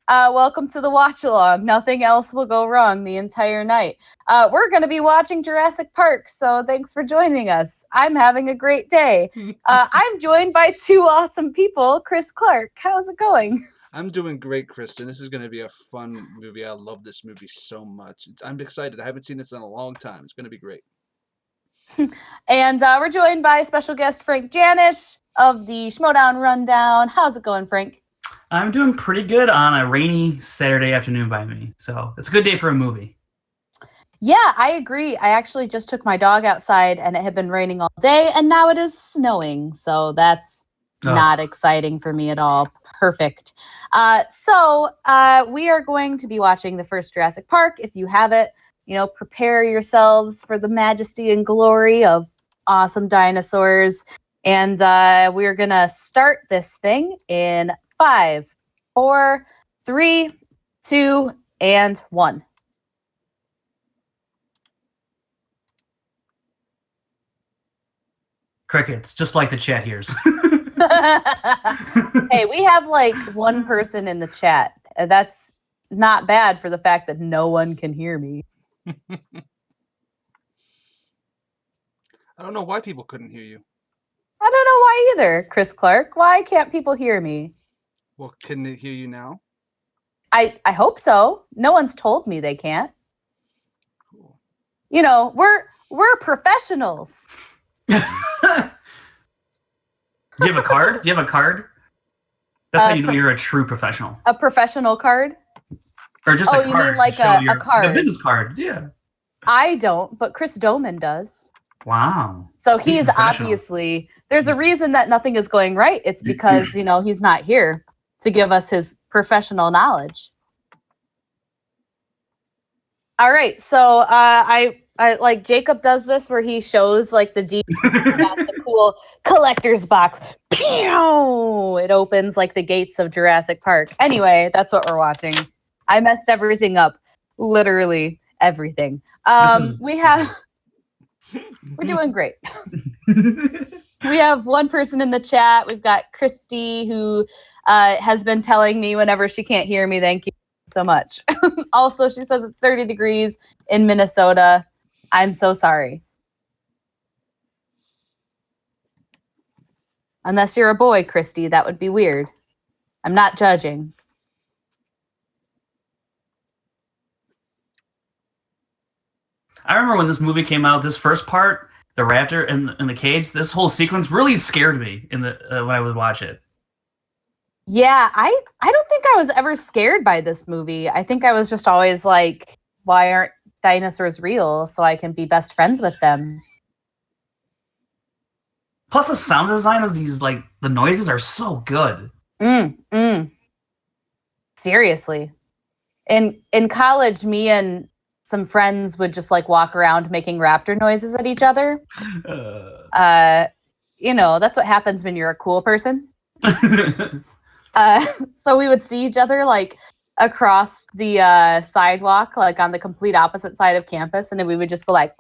Welcome to the watch along. Nothing else will go wrong the entire night. We're going to be watching Jurassic Park, so thanks for joining us. I'm having a great day. I'm joined by two awesome people. Chris Clark, how's it going? I'm doing great, Kristen. This is going to be a fun movie. I love this movie so much. I'm excited. I haven't seen this in a long time. It's going to be great. And we're joined by special guest Frank Janish of the Schmodown Rundown. How's it going, Frank? I'm doing pretty good on a rainy Saturday afternoon by me. So it's a good day for a movie. Yeah, I agree. I actually just took my dog outside and it had been raining all day and now it is snowing. So that's not exciting for me at all. Perfect. So we are going to be watching the first Jurassic Park. If you have it, prepare yourselves for the majesty and glory of awesome dinosaurs. And we're going to start this thing in 5, 4, 3, 2, and 1. Crickets, just like the chat hears. Hey, we have like one person in the chat. That's not bad for the fact that no one can hear me. I don't know why people couldn't hear you. I don't know why either, Chris Clark. Why can't people hear me? Well, can they hear you now? I hope so. No one's told me they can't. Cool. We're professionals. Do you have a card? Do you have a card? That's how you know you're a true professional. A professional card? Or just a card. You mean like a card? A business card, yeah. I don't, but Chris Doman does. Wow. So he's obviously, there's a reason that nothing is going right. It's because, he's not here to give us his professional knowledge. All right. So I like Jacob does this where he shows like the got the cool collector's box. Pew! It opens like the gates of Jurassic Park. Anyway, that's what we're watching. I messed everything up. Literally everything. We're doing great. We have one person in the chat. We've got Christy who has been telling me whenever she can't hear me, thank you so much. Also, she says it's 30 degrees in Minnesota. I'm so sorry. Unless you're a boy, Christy, that would be weird. I'm not judging. I remember when this movie came out, this first part, the raptor in the cage, this whole sequence really scared me when I would watch it. Yeah, I don't think I was ever scared by this movie. I think I was just always like, why aren't dinosaurs real so I can be best friends with them? Plus the sound design of these, like, the noises are so good. Seriously. In college, me and some friends would just like walk around making raptor noises at each other. That's what happens when you're a cool person. So we would see each other like across the sidewalk, like on the complete opposite side of campus, and then we would just go like,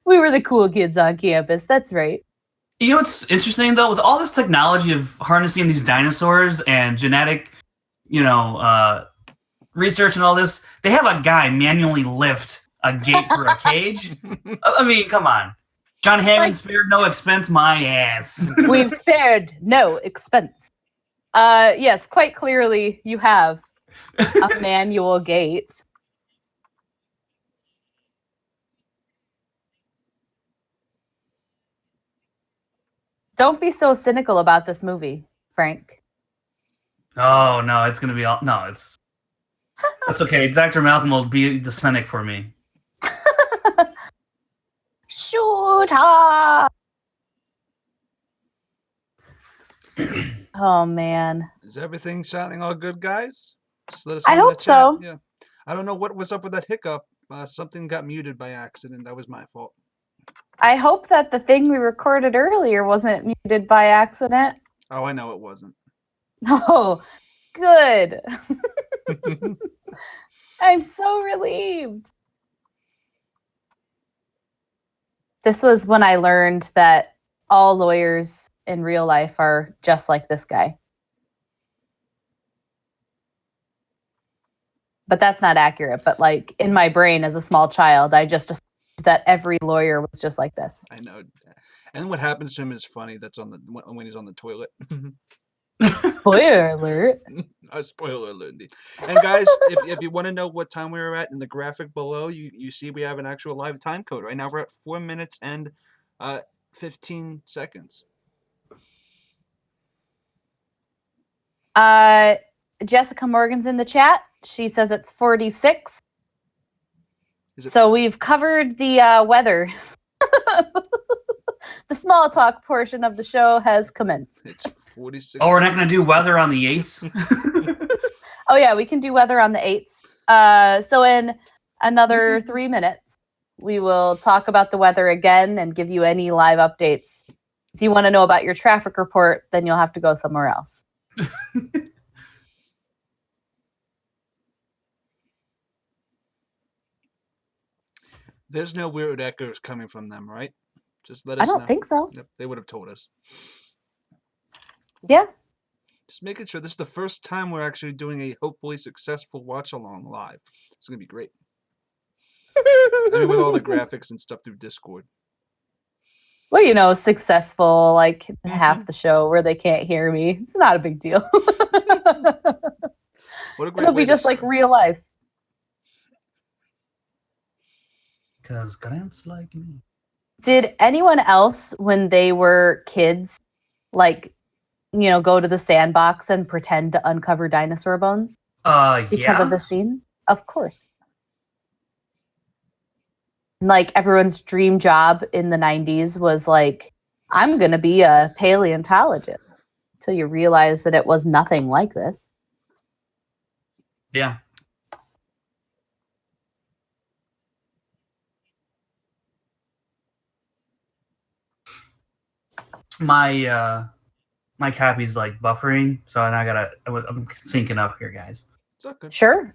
we were the cool kids on campus. That's right. You know what's interesting though? With all this technology of harnessing these dinosaurs and genetic, research and all this, they have a guy manually lift a gate for a cage. I mean, come on. John Hammond spared no expense, my ass. We've spared no expense. Yes, quite clearly you have a manual gate. Don't be so cynical about this movie, Frank. Oh, no, it's going to be all... No, it's okay. Dr. Malcolm will be the cynic for me. Shoot her! Oh, man. Is everything sounding all good, guys? Just let us know. I hope so. Yeah. I don't know what was up with that hiccup. Something got muted by accident. That was my fault. I hope that the thing we recorded earlier wasn't muted by accident. Oh, I know it wasn't. Oh, good. I'm so relieved. This was when I learned that all lawyers in real life are just like this guy. But that's not accurate. But like in my brain as a small child, I just assumed that every lawyer was just like this. I know. And what happens to him is funny. That's when he's on the toilet. Spoiler alert. A spoiler alert, indeed. And guys, if you want to know what time we were at in the graphic below, you see we have an actual live time code. Right now we're at 4 minutes and 15 seconds. Jessica Morgan's in the chat. She says it's 46. So we've covered the weather. The small talk portion of the show has commenced. It's 46. Oh, we're not going to do weather on the 8s? Oh, yeah, we can do weather on the 8s. So in another 3 minutes, we will talk about the weather again and give you any live updates. If you want to know about your traffic report, then you'll have to go somewhere else. There's no weird echoes coming from them, right? Just let us know. I don't think so. Yep, they would have told us. Yeah. Just making sure this is the first time we're actually doing a hopefully successful watch along live. It's going to be great. I mean, with all the graphics and stuff through Discord. Well, you know, successful, like half the show where they can't hear me. It's not a big deal. What a great It'll way be just like real life. Because Grant's like me. Did anyone else, when they were kids, like, you know, go to the sandbox and pretend to uncover dinosaur bones? Because of the scene? Of course. Like, everyone's dream job in the 90s was like, I'm going to be a paleontologist. Until you realize that it was nothing like this. Yeah. My copy's like buffering, so I I'm syncing up here, guys. It's not good. Sure.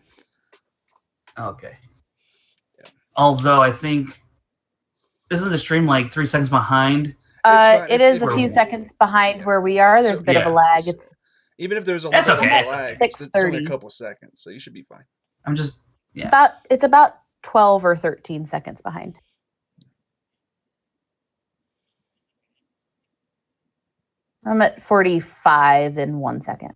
Okay. Yeah. Although I think isn't the stream like 3 seconds behind? It is a few seconds behind where we are. There's a bit of a lag. It's even if there's a little bit of a lag, it's only a couple seconds, so you should be fine. I'm just it's about 12 or 13 seconds behind. I'm at 45 in 1 second.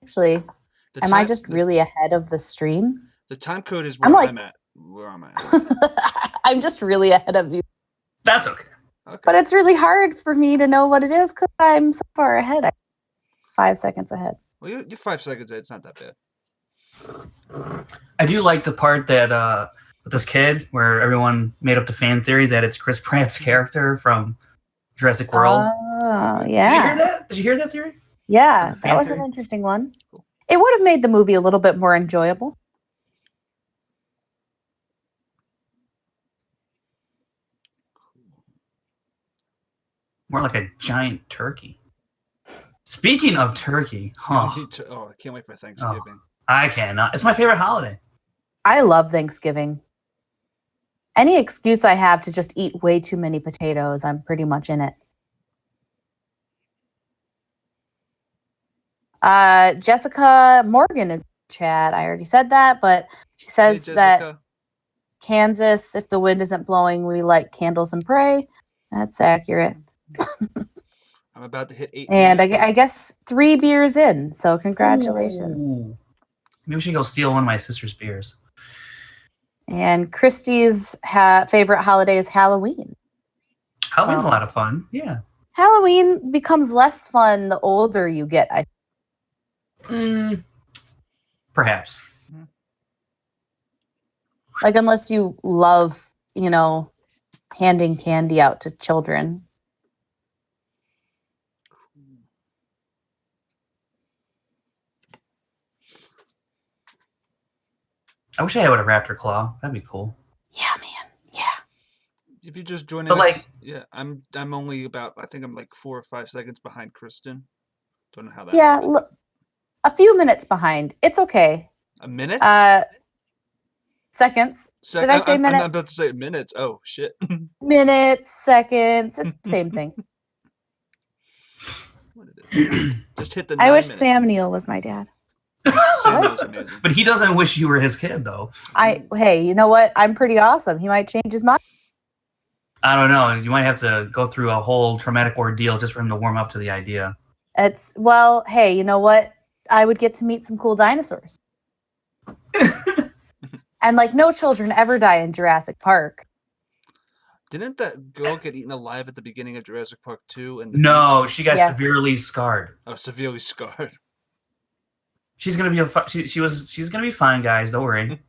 Actually, am I just really ahead of the stream? The time code is where I'm at. Where am I? I'm just really ahead of you. That's okay. But it's really hard for me to know what it is because I'm so far ahead. I'm 5 seconds ahead. Well, you're 5 seconds ahead. It's not that bad. I do like the part that with this kid where everyone made up the fan theory that it's Chris Pratt's character from Jurassic World. Oh, yeah. Did you hear that? Did you hear that theory? Yeah, that was an interesting one. Cool. It would have made the movie a little bit more enjoyable. More like a giant turkey. Speaking of turkey, I can't wait for Thanksgiving. Oh, I cannot. It's my favorite holiday. I love Thanksgiving. Any excuse I have to just eat way too many potatoes, I'm pretty much in it. Jessica Morgan is in the chat. I already said that, but she says that Kansas, if the wind isn't blowing, we light candles and pray. That's accurate. I'm about to hit 8. And I guess 3 beers in, so congratulations. Ooh. Maybe we should go steal one of my sister's beers. And Christy's favorite holiday is Halloween. Halloween's a lot of fun, yeah. Halloween becomes less fun the older you get, I think. Perhaps. Like, unless you love, you know, handing candy out to children. I wish I had a raptor claw. That'd be cool. Yeah, man. Yeah. If you're just joining us, I'm only about, I think I'm like 4 or 5 seconds behind Kristen. Don't know how that happened. Look, a few minutes behind. It's okay. A minute? Seconds. Did I say minutes? I'm about to say minutes. Oh, shit. Minutes, seconds. It's the same thing. What it is? Just hit the 9 I wish minute. Sam Neill was my dad. Samuel's amazing. But he doesn't wish you were his kid, though. Hey, you know what? I'm pretty awesome. He might change his mind. I don't know. You might have to go through a whole traumatic ordeal just for him to warm up to the idea. Hey, you know what? I would get to meet some cool dinosaurs. And like no children ever die in Jurassic Park. Didn't that girl get eaten alive at the beginning of Jurassic Park 2? No, she got severely scarred. Oh, severely scarred. She's gonna be she's gonna be fine, guys. Don't worry.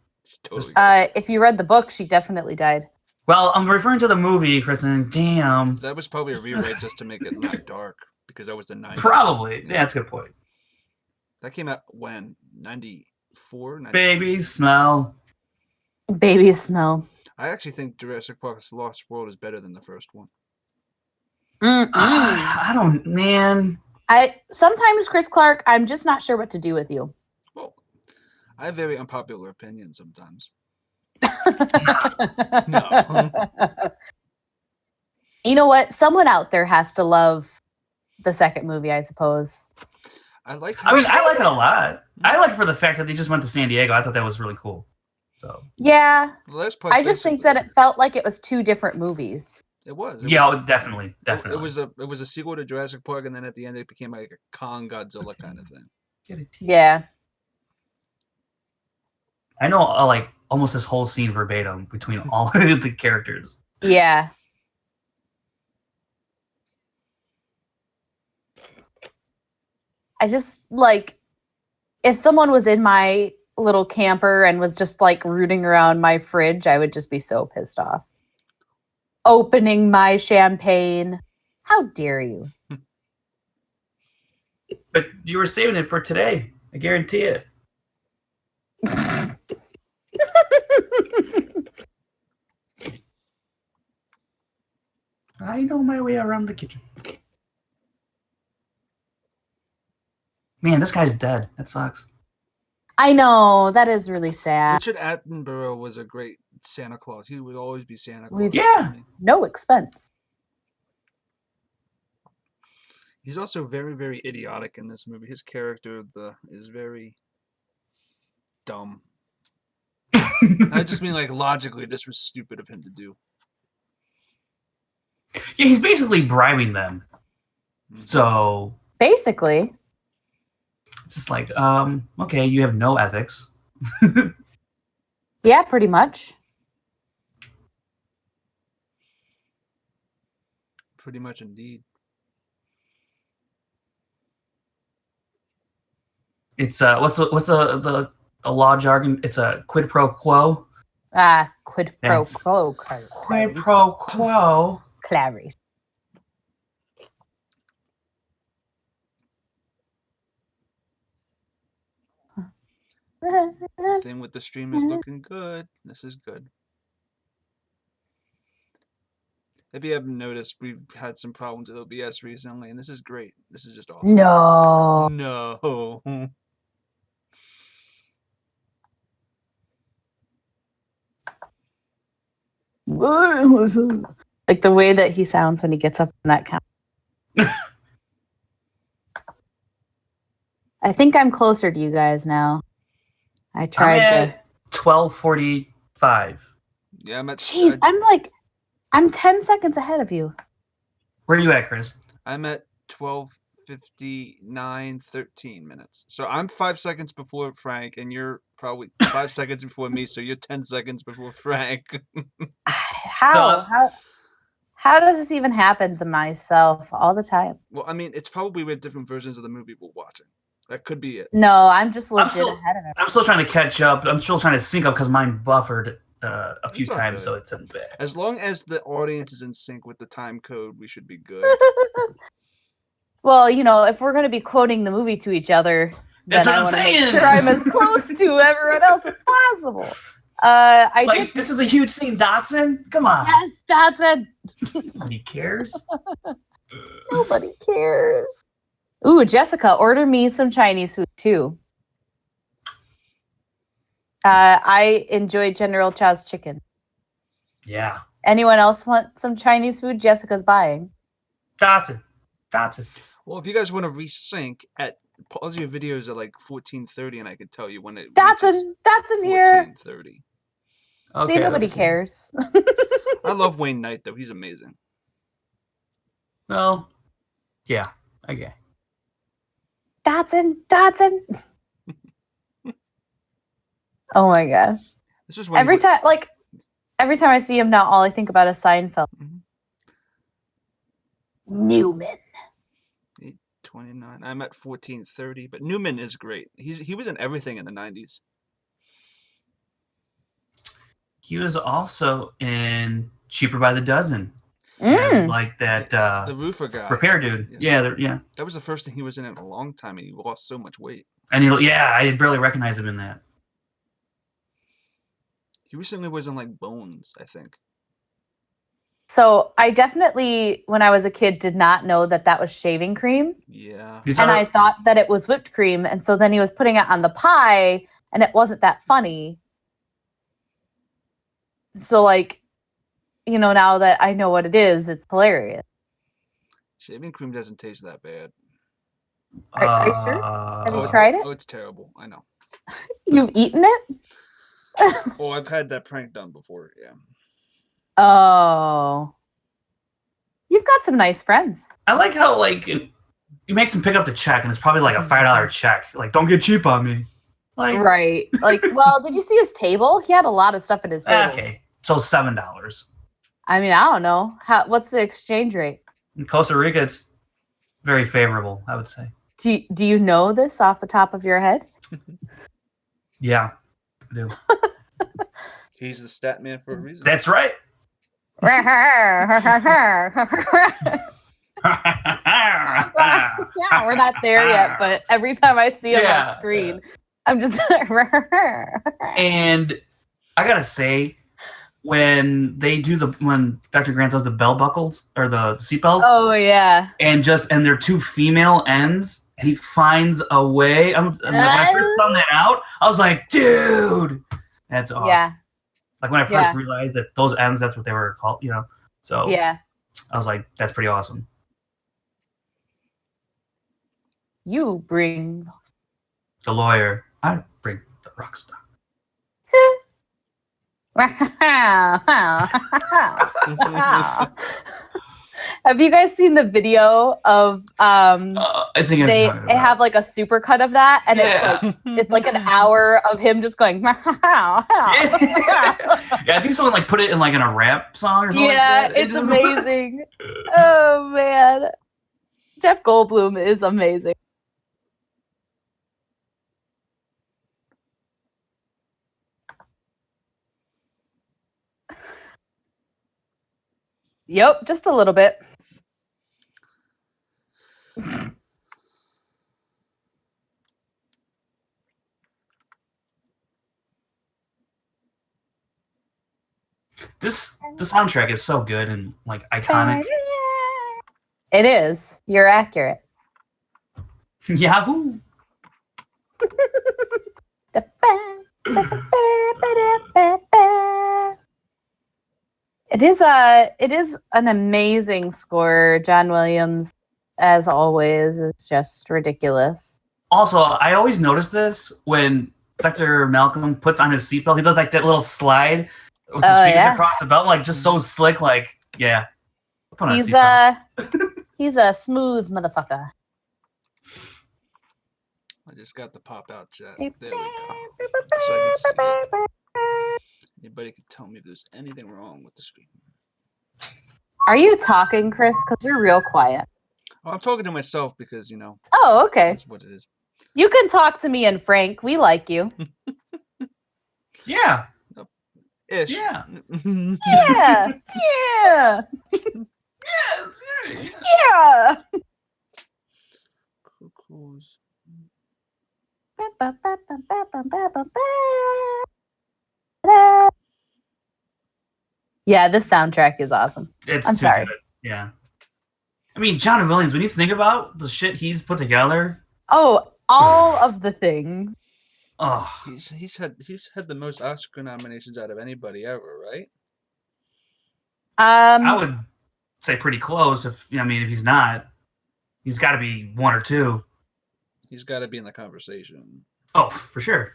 Totally. If you read the book, she definitely died. Well, I'm referring to the movie, Kristen. Damn. That was probably a rewrite just to make it not dark because that was the 90s. Probably. Yeah, that's a good point. That came out when? 94? Baby smell. Baby smell. I actually think Jurassic Park's Lost World is better than the first one. I don't, man. Sometimes, Chris Clark, I'm just not sure what to do with you. Well, I have very unpopular opinions sometimes. No. You know what? Someone out there has to love the second movie, I suppose. I like it a lot. I like it for the fact that they just went to San Diego. I thought that was really cool. So yeah, I just think that it felt like it was two different movies. It was. Definitely. It was a sequel to Jurassic Park, and then at the end it became like a Kong Godzilla kind of thing. Yeah. I know like almost this whole scene verbatim between all of the characters. Yeah. I just like if someone was in my little camper and was just like rooting around my fridge, I would just be so pissed off. Opening my champagne. How dare you? But you were saving it for today. I guarantee it. I know my way around the kitchen. Man, this guy's dead. That sucks. I know. That is really sad. Richard Attenborough was a great Santa Claus. He would always be Santa Claus. Yeah. No expense. He's also very, very idiotic in this movie. His character is very dumb. I just mean like logically, this was stupid of him to do. Yeah, he's basically bribing them. So basically, it's just like, okay, you have no ethics. Yeah, pretty much. Pretty much indeed. It's what's the law jargon? It's a quid pro quo. Quid pro quo. Quid pro quo. Clarice. Thing with the stream is looking good. This is good. If you haven't noticed, we've had some problems with OBS recently, and this is great. This is just awesome. No. No. Like the way that he sounds when he gets up in that count. I think I'm closer to you guys now. I tried to 12:45. Yeah, I'm at. Jeez, I'm 10 seconds ahead of you. Where are you at, Chris? I'm at 12:59, 13 minutes. So I'm 5 seconds before Frank, and you're probably 5 seconds before me. So you're 10 seconds before Frank. How does this even happen to myself all the time? Well, I mean, it's probably with different versions of the movie we're watching. That could be it. No, I'm just legit ahead of it. I'm still trying to catch up. I'm still trying to sync up because mine buffered a few times, so it's bad. As long as the audience is in sync with the time code, we should be good. Well, you know, if we're going to be quoting the movie to each other, then I want to make sure I'm as close to everyone else as possible. This is a huge scene, Dotson. Come on. Yes, Dotson. Nobody cares. Nobody cares. Ooh, Jessica, order me some Chinese food too. I enjoy General Chow's chicken. Yeah. Anyone else want some Chinese food? Jessica's buying. That's it. Well, if you guys want to resync, pause your videos at like 14:30, and I can tell you when it Datsun here. 14:30. Okay, See, nobody cares. I love Wayne Knight though; he's amazing. Well, yeah, okay. Datsun. Oh my gosh! This is Every time I see him now, all I think about is Seinfeld. Mhm. Newman. 29. I'm at 14:30, but Newman is great. He was in everything in the 90s. He was also in Cheaper by the Dozen. As, like that the roofer guy, repair dude. Yeah. That was the first thing he was in a long time, and he lost so much weight. And I barely recognize him in that. He recently was in like Bones, I think. So I definitely, when I was a kid, did not know that was shaving cream. Yeah. And I thought that it was whipped cream. And so then he was putting it on the pie, and it wasn't that funny. So, like, now that I know what it is, it's hilarious. Shaving cream doesn't taste that bad. Are you sure? Have you tried it? Oh, it's terrible. I know. You've eaten it? Oh, I've had that prank done before. Yeah. Oh. You've got some nice friends. I like how, like, you makes him pick up the check, and it's probably like a $5 check. Like, don't get cheap on me. Like, right. Like, well, did you see his table? He had a lot of stuff at his table. Okay. So $7. I mean, I don't know. What's the exchange rate? In Costa Rica, it's very favorable, I would say. Do you know this off the top of your head? Yeah, I do. He's the stat man for a reason. That's right. Yeah, we're not there yet, but every time I see him on screen, I'm just And I gotta say, when Dr. Grant does the bell buckles or the seatbelts, oh yeah, and they're two female ends, and he finds a way. When I first found that out, I was like, dude, that's awesome. Yeah. Like when I first realized that those ends, that's what they were called, So yeah, I was like, that's pretty awesome. You bring The lawyer, I bring the rock star. Have you guys seen the video of I think they have like a super cut of that, and it's like an hour of him just going Yeah, I think someone like put it in like in a rap song or something. Yeah, like that. it's amazing. Oh man, Jeff Goldblum is amazing. Yep, just a little bit. The soundtrack is so good and like iconic. It is. You're accurate. Yahoo! It is an amazing score. John Williams, as always, is just ridiculous. Also, I always notice this when Dr. Malcolm puts on his seatbelt. He does like that little slide with his fingers across the belt, like just so slick. Like, yeah. He's a smooth motherfucker. I just got the pop out chat. There we go. So I can see it. Anybody can tell me if there's anything wrong with the screen. Are you talking, Chris? Because you're real quiet. Oh, I'm talking to myself because, Oh, okay. That's what it is. You can talk to me and Frank. We like you. Yeah. Ish. Yeah. Yeah. Yeah. Yes. Yeah. Cuckoos. Yeah, this soundtrack is awesome. I'm sorry. Good. Yeah. I mean, John Williams, when you think about the shit he's put together. Oh, all of the things. Oh, He's had the most Oscar nominations out of anybody ever, right? I would say pretty close. If he's not, he's got to be one or two. He's got to be in the conversation. Oh, for sure.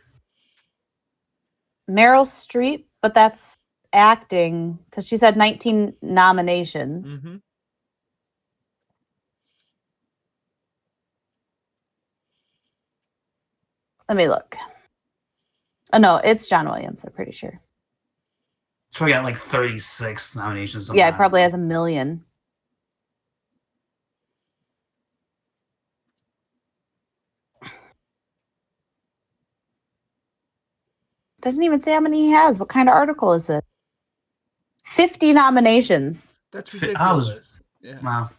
Meryl Streep, but that's acting because she's had 19 nominations. Mm-hmm. Let me look. Oh no, it's John Williams. I'm pretty sure. So we got like 36 nominations. Yeah, it probably has 1 million. Doesn't even say how many he has. What kind of article is it? 50 nominations. That's ridiculous. Yeah. Wow.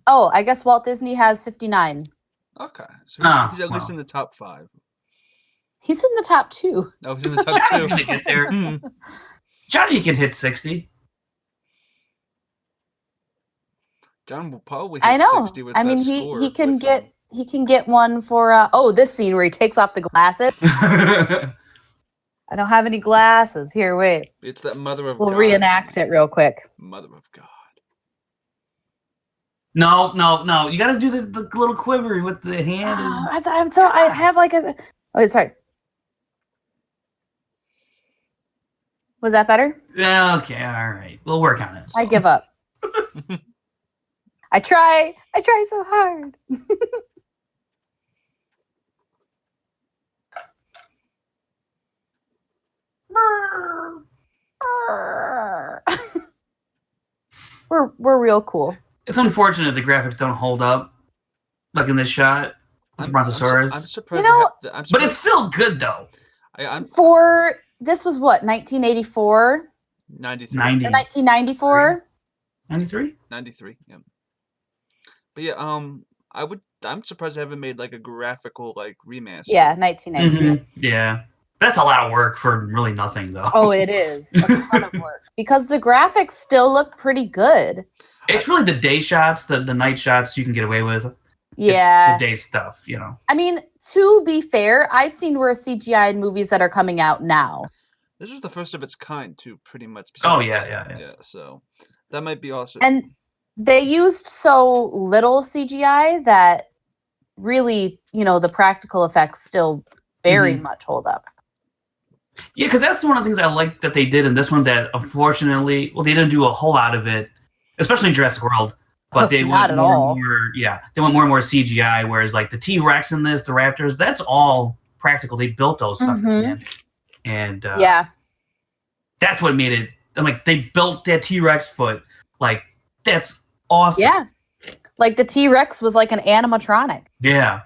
Oh, I guess Walt Disney has 59. Okay, so he's at least in the top 5. He's in the top 2. Oh, he's in the top 2. Johnny's gonna get there. Johnny can hit 60. John will probably hit 60 with that score. he can get one for this scene where he takes off the glasses. I don't have any glasses. Here, wait. It's that Mother of God. We'll reenact it real quick. Mother of God. No. You got to do the little quiver with the hand. I have like a. Oh, sorry. Was that better? Yeah. Okay. All right. We'll work on it. I give up. I try so hard. We're real cool. It's unfortunate the graphics don't hold up, like in this shot with Brontosaurus. I'm surprised. But it's still good though. For this was what 1984, 93, 1994, 93, 93. Yeah. But yeah, I'm surprised they haven't made like a graphical like remaster. Yeah, 1993. Mm-hmm. Yeah. That's a lot of work for really nothing, though. Oh, it is a ton of work because the graphics still look pretty good. It's really the day shots, the night shots you can get away with. Yeah, it's the day stuff, I mean, to be fair, I've seen worse CGI in movies that are coming out now. This was the first of its kind, too, pretty much. Oh yeah. So that might be also. And they used so little CGI that really, the practical effects still very much hold up. Yeah, because that's one of the things I like that they did in this one that unfortunately, they didn't do a whole lot of it, especially in Jurassic World. But they went more and more, they went more and more CGI. Whereas like the T-Rex in this, the Raptors, that's all practical. They built those suckers, man. And that's what made it. And like they built that T-Rex foot. Like that's awesome. Yeah, like the T-Rex was like an animatronic. Yeah,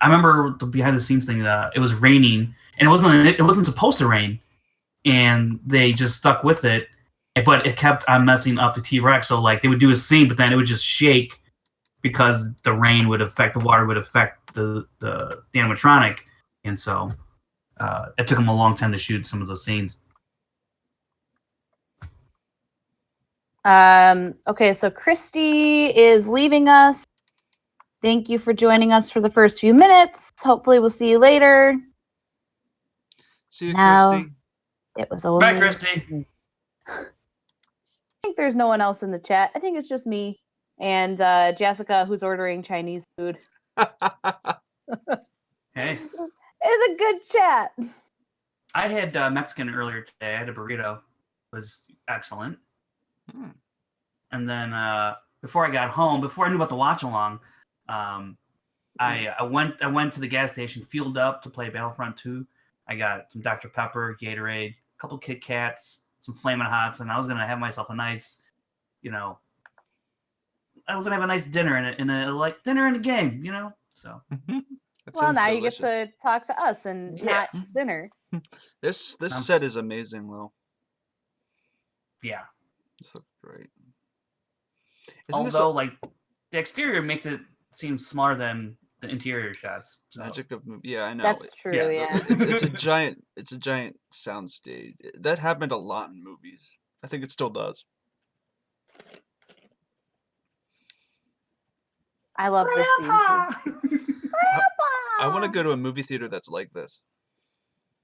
I remember the behind the scenes thing. It was raining. And it wasn't supposed to rain, and they just stuck with it. But it kept on messing up the T-Rex. So like they would do a scene, but then it would just shake because the rain would affect the water, would affect the animatronic, and so it took them a long time to shoot some of those scenes. Okay, so Christy is leaving us. Thank you for joining us for the first few minutes. Hopefully, we'll see you later. See you, Christy. It was only. Bye, Christy. I think there's no one else in the chat. I think it's just me and Jessica, who's ordering Chinese food. Hey. It's a good chat. I had Mexican earlier today. I had a burrito. It was excellent. And then before I got home, before I knew about the watch along, I went to the gas station, fueled up to play Battlefront 2. I got some Dr. Pepper, Gatorade, a couple Kit Kats, some Flamin' Hots, and I was gonna have myself a nice, I was gonna have a nice dinner in a dinner and a game, So. Well, now you get to talk to us and not dinner. This set is amazing, though. Yeah. This looks great. Although, the exterior makes it seem smaller than the interior shots. So. Magic of I know. That's true. Yeah. It's a giant sound stage. That happened a lot in movies. I think it still does. I love this scene too. I want to go to a movie theater that's like this.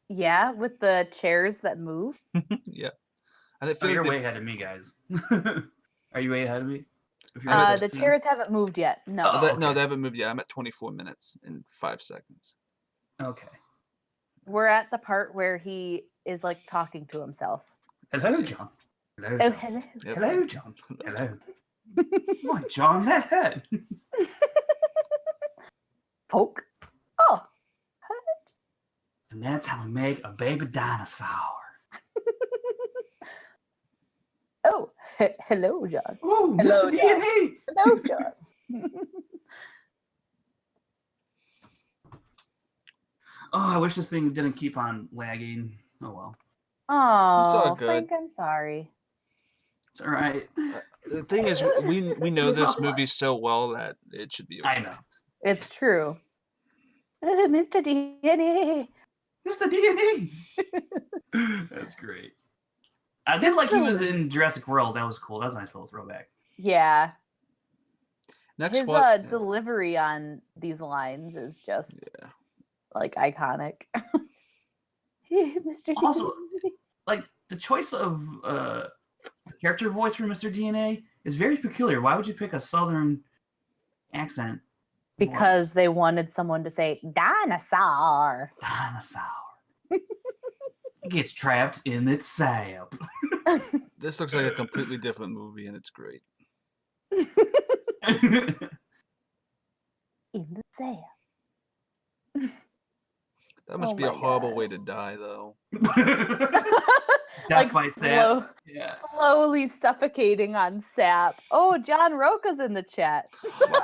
Yeah, with the chairs that move. Yeah. And it Oh, feels you're like way ahead of me, guys. Are you way ahead of me? If you're The interested in- chairs haven't moved yet. No. Oh, No, okay. they haven't moved yet. I'm at 24 minutes and 5 seconds. Okay. We're at the part where he is like talking to himself. Hello, John. Hello, Oh, John. hello. Yep. Hello, John. Hello. Why, John, that head. Poke. Oh. And that's how we make a baby dinosaur. Oh, hello, John. Oh, Hello, Mr. John. D&E. Hello, John. Oh, I wish this thing didn't keep on lagging. Oh, well. Oh, good. Frank, I'm sorry. It's all right. The thing is, we know this movie so well that it should be okay. I know. It's true. Mr. DNA. Mr. D&E. That's great. I did like he was in Jurassic World. That was cool. That was a nice little throwback. Yeah. Next His one. delivery on these lines is just Yeah. like iconic. Mr. Also, DNA. like the choice of the character voice for Mr. DNA is very peculiar. Why would you pick a Southern accent? Because they wanted someone to say dinosaur. Dinosaur. It gets trapped in its sap. This looks like a completely different movie, and it's great. In the sand. That must Oh be a my horrible gosh. way to die, though. Death by sap. Yeah. slowly suffocating on sap. Oh, John Roca's in the chat.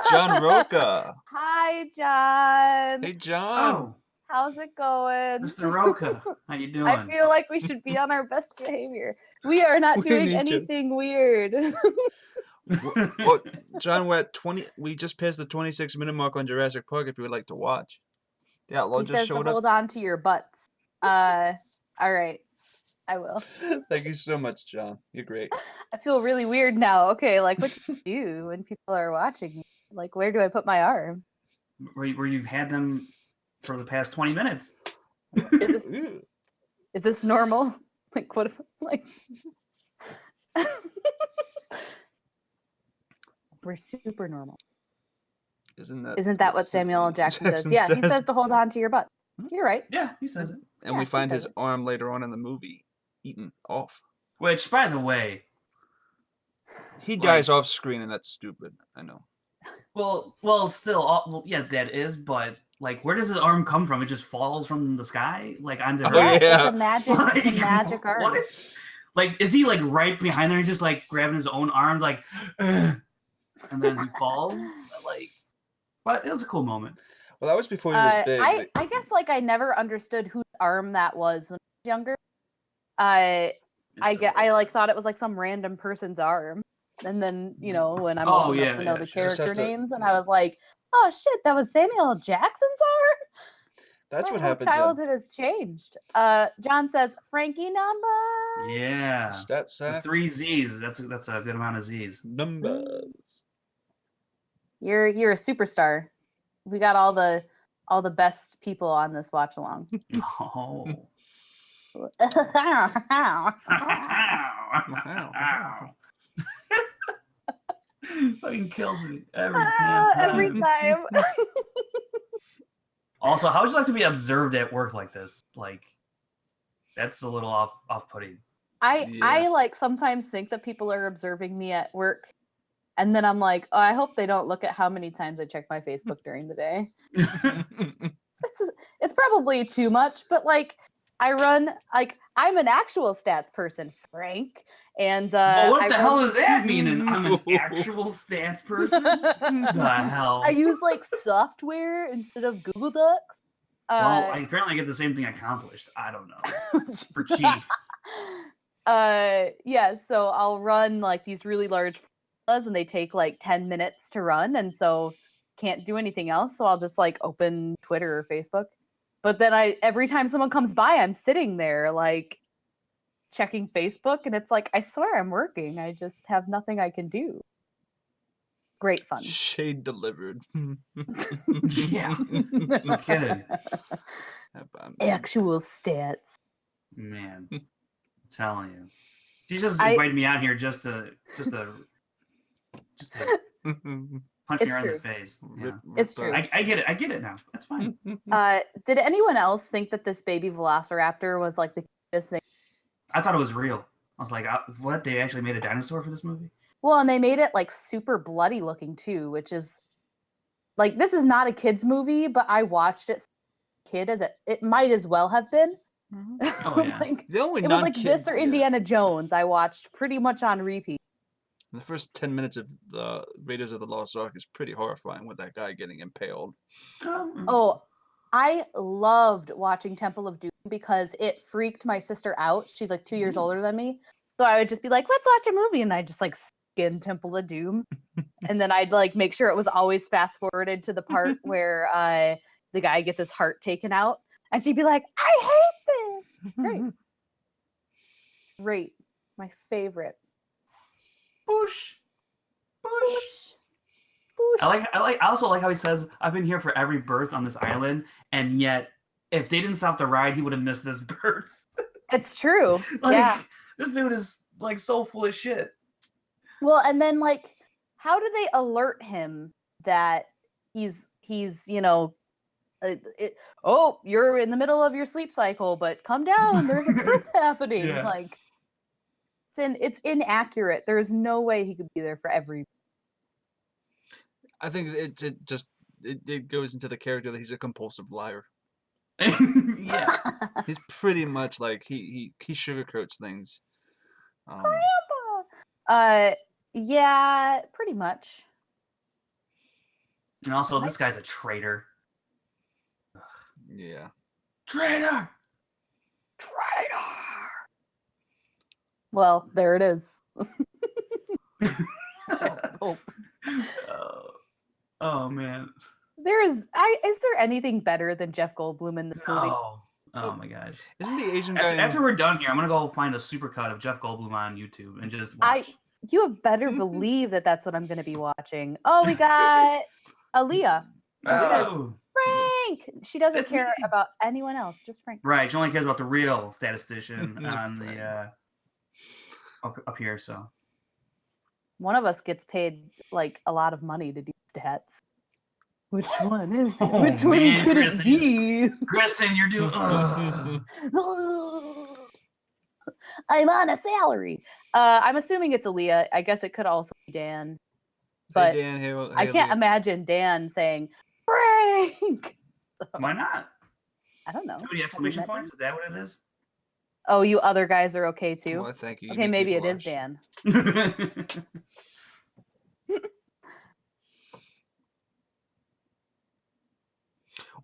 John Roca. Hi, John. Hey, John. Oh, How's it going? Mr. Roca. How you doing? I feel like we should be on our best behavior. We are not We doing need to. anything weird. Well, John, we're at 20. We just passed the 26-minute mark on Jurassic Park. If you would like to watch, the outlaw He just says to showed hold up. on to your butts. All right, I will. Thank you so much, John. You're great. I feel really weird now. Okay, like what do you do when people are watching me? Like, where do I put my arm? Where you've had them for the past 20 minutes. Ew. Is this normal? Like, what if, like... We're super normal. Isn't that what Samuel L. Jackson says? Jackson Yeah, he says? says to hold on to your butt. You're right. Yeah, he says it. And Yeah, we he find says his it. arm later on in the movie eaten off. Which, by the way, He Like- dies off screen, and that's stupid. I know. well, still, yeah, that is, but like, where does his arm come from? It just falls from the sky, like onto Oh, her. Yeah, yeah. it's a magic arm. What? Like, is he like right behind there and just like grabbing his own arms, like, and then he falls? Like, but it was a cool moment. Well, that was before he was big. I guess like I never understood whose arm that was when I was younger. I like thought it was like some random person's arm, and then when I'm old enough to know the sure. Just character have to- names, and I was like, oh shit, that was Samuel L. Jackson's arm. That's My what whole happened to childhood has changed. John says Frankie number. Yeah. Stat The sack 3 Z's. That's a good amount of Z's. numbers. You're a superstar. We got all the best people on this watch along. Oh. Fucking kills me every time. Every time. Also, how would you like to be observed at work like this? Like, that's a little off-putting. I like sometimes think that people are observing me at work, and then I'm like, oh, I hope they don't look at how many times I check my Facebook during the day. It's probably too much, but like I'm an actual stats person, Frank, and Well, what the hell does that mean? I'm an actual stats person? the The hell? I use like software instead of Google Docs. Well, apparently I get the same thing accomplished. I don't know. For cheap. Yeah, so I'll run like these really large formulas, and they take like 10 minutes to run, and so can't do anything else, so I'll just like open Twitter or Facebook. But then every time someone comes by, I'm sitting there like checking Facebook, and it's like, I swear I'm working. I just have nothing I can do. Great fun. Shade delivered. Yeah. No kidding. Actual stats. Man, I'm telling you. She's just I- invited me out here just to punch me It's right in true. the face. Yeah. It's true. I get it. I get it now. That's fine. Did anyone else think that this baby velociraptor was like the cutest thing? I thought it was real. I was like, what? They actually made a dinosaur for this movie? Well, and they made it like super bloody looking too, which is like, this is not a kid's movie, but I watched it as a kid as it might as well have been. Oh, yeah. Like, The only it was like this or yeah. Indiana Jones. I watched pretty much on repeat. The first 10 minutes of the Raiders of the Lost Ark is pretty horrifying with that guy getting impaled. Oh, I loved watching Temple of Doom because it freaked my sister out. She's like 2 years older than me. So I would just be like, let's watch a movie. And I just like skin Temple of Doom. And then I'd like make sure it was always fast forwarded to the part where the guy gets his heart taken out. And she'd be like, I hate this. Great. Great. My favorite. Bush. Boosh. I also like how he says, I've been here for every birth on this island, and yet if they didn't stop the ride, he would have missed this birth. It's true. Like, yeah. This dude is like so full of shit. Well, and then like, how do they alert him that he's oh, you're in the middle of your sleep cycle, but come down, there's a birth happening. Yeah. Like, it's inaccurate. There's no way he could be there for every. I think it goes into the character that he's a compulsive liar. Yeah. He's pretty much like he sugarcoats things. Yeah, pretty much. And also, this guy's a traitor. Yeah. Traitor! Well, there it is. Oh man. Is there anything better than Jeff Goldblum in this movie? No. Oh my gosh. Isn't the Asian guy After we're done here, I'm gonna go find a supercut of Jeff Goldblum on YouTube and just watch. You have better believe that that's what I'm going to be watching. Oh, we got Aaliyah. Oh. Frank. She doesn't It's care me. about anyone else, just Frank. Right, she only cares about the real statistician on the up here. So One of us gets paid like a lot of money to do stats. Which one is it? Oh, Which one man, could Kristen. it be? Kristen, you're doing. I'm on a salary. I'm assuming it's Aaliyah. I guess it could also be Dan. But hey Dan, hey, I can't imagine Dan saying, Frank! Why not? I don't know. Too many exclamation points? Is that what it is? Oh, you other guys are okay too? Well, thank you. Okay, maybe it is Dan.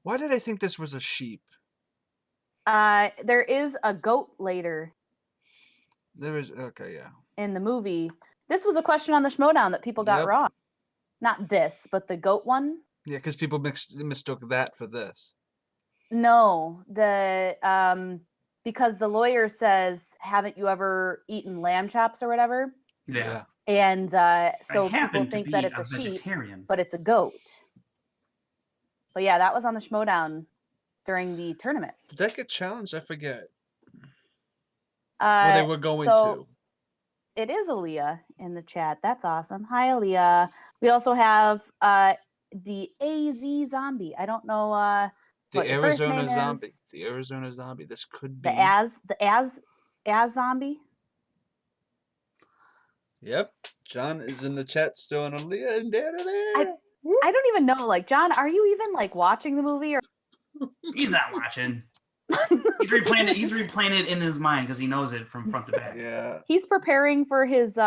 Why did I think this was a sheep? There is a goat later There is yeah. in the movie. This was a question on the Schmodown that people got wrong. Not this, but the goat one. Yeah, because people mistook that for this. No, because the lawyer says, "Haven't you ever eaten lamb chops or whatever?" Yeah. And so people to think be that it's a a sheep, vegetarian. but it's a goat. But yeah, that was on the Schmodown during the tournament. Did that get challenged? I forget. Well, they were going to. It is Aaliyah in the chat. That's awesome. Hi, Aaliyah. We also have the AZ zombie. I don't know The Arizona zombie. The Arizona zombie. This could be the as zombie. Yep. John is in the chat still, and Aaliyah and Dan are there. I don't even know. Like, John, are you even like watching the movie? Or He's not watching. He's replaying it in his mind because he knows it from front to back. Yeah. He's preparing for his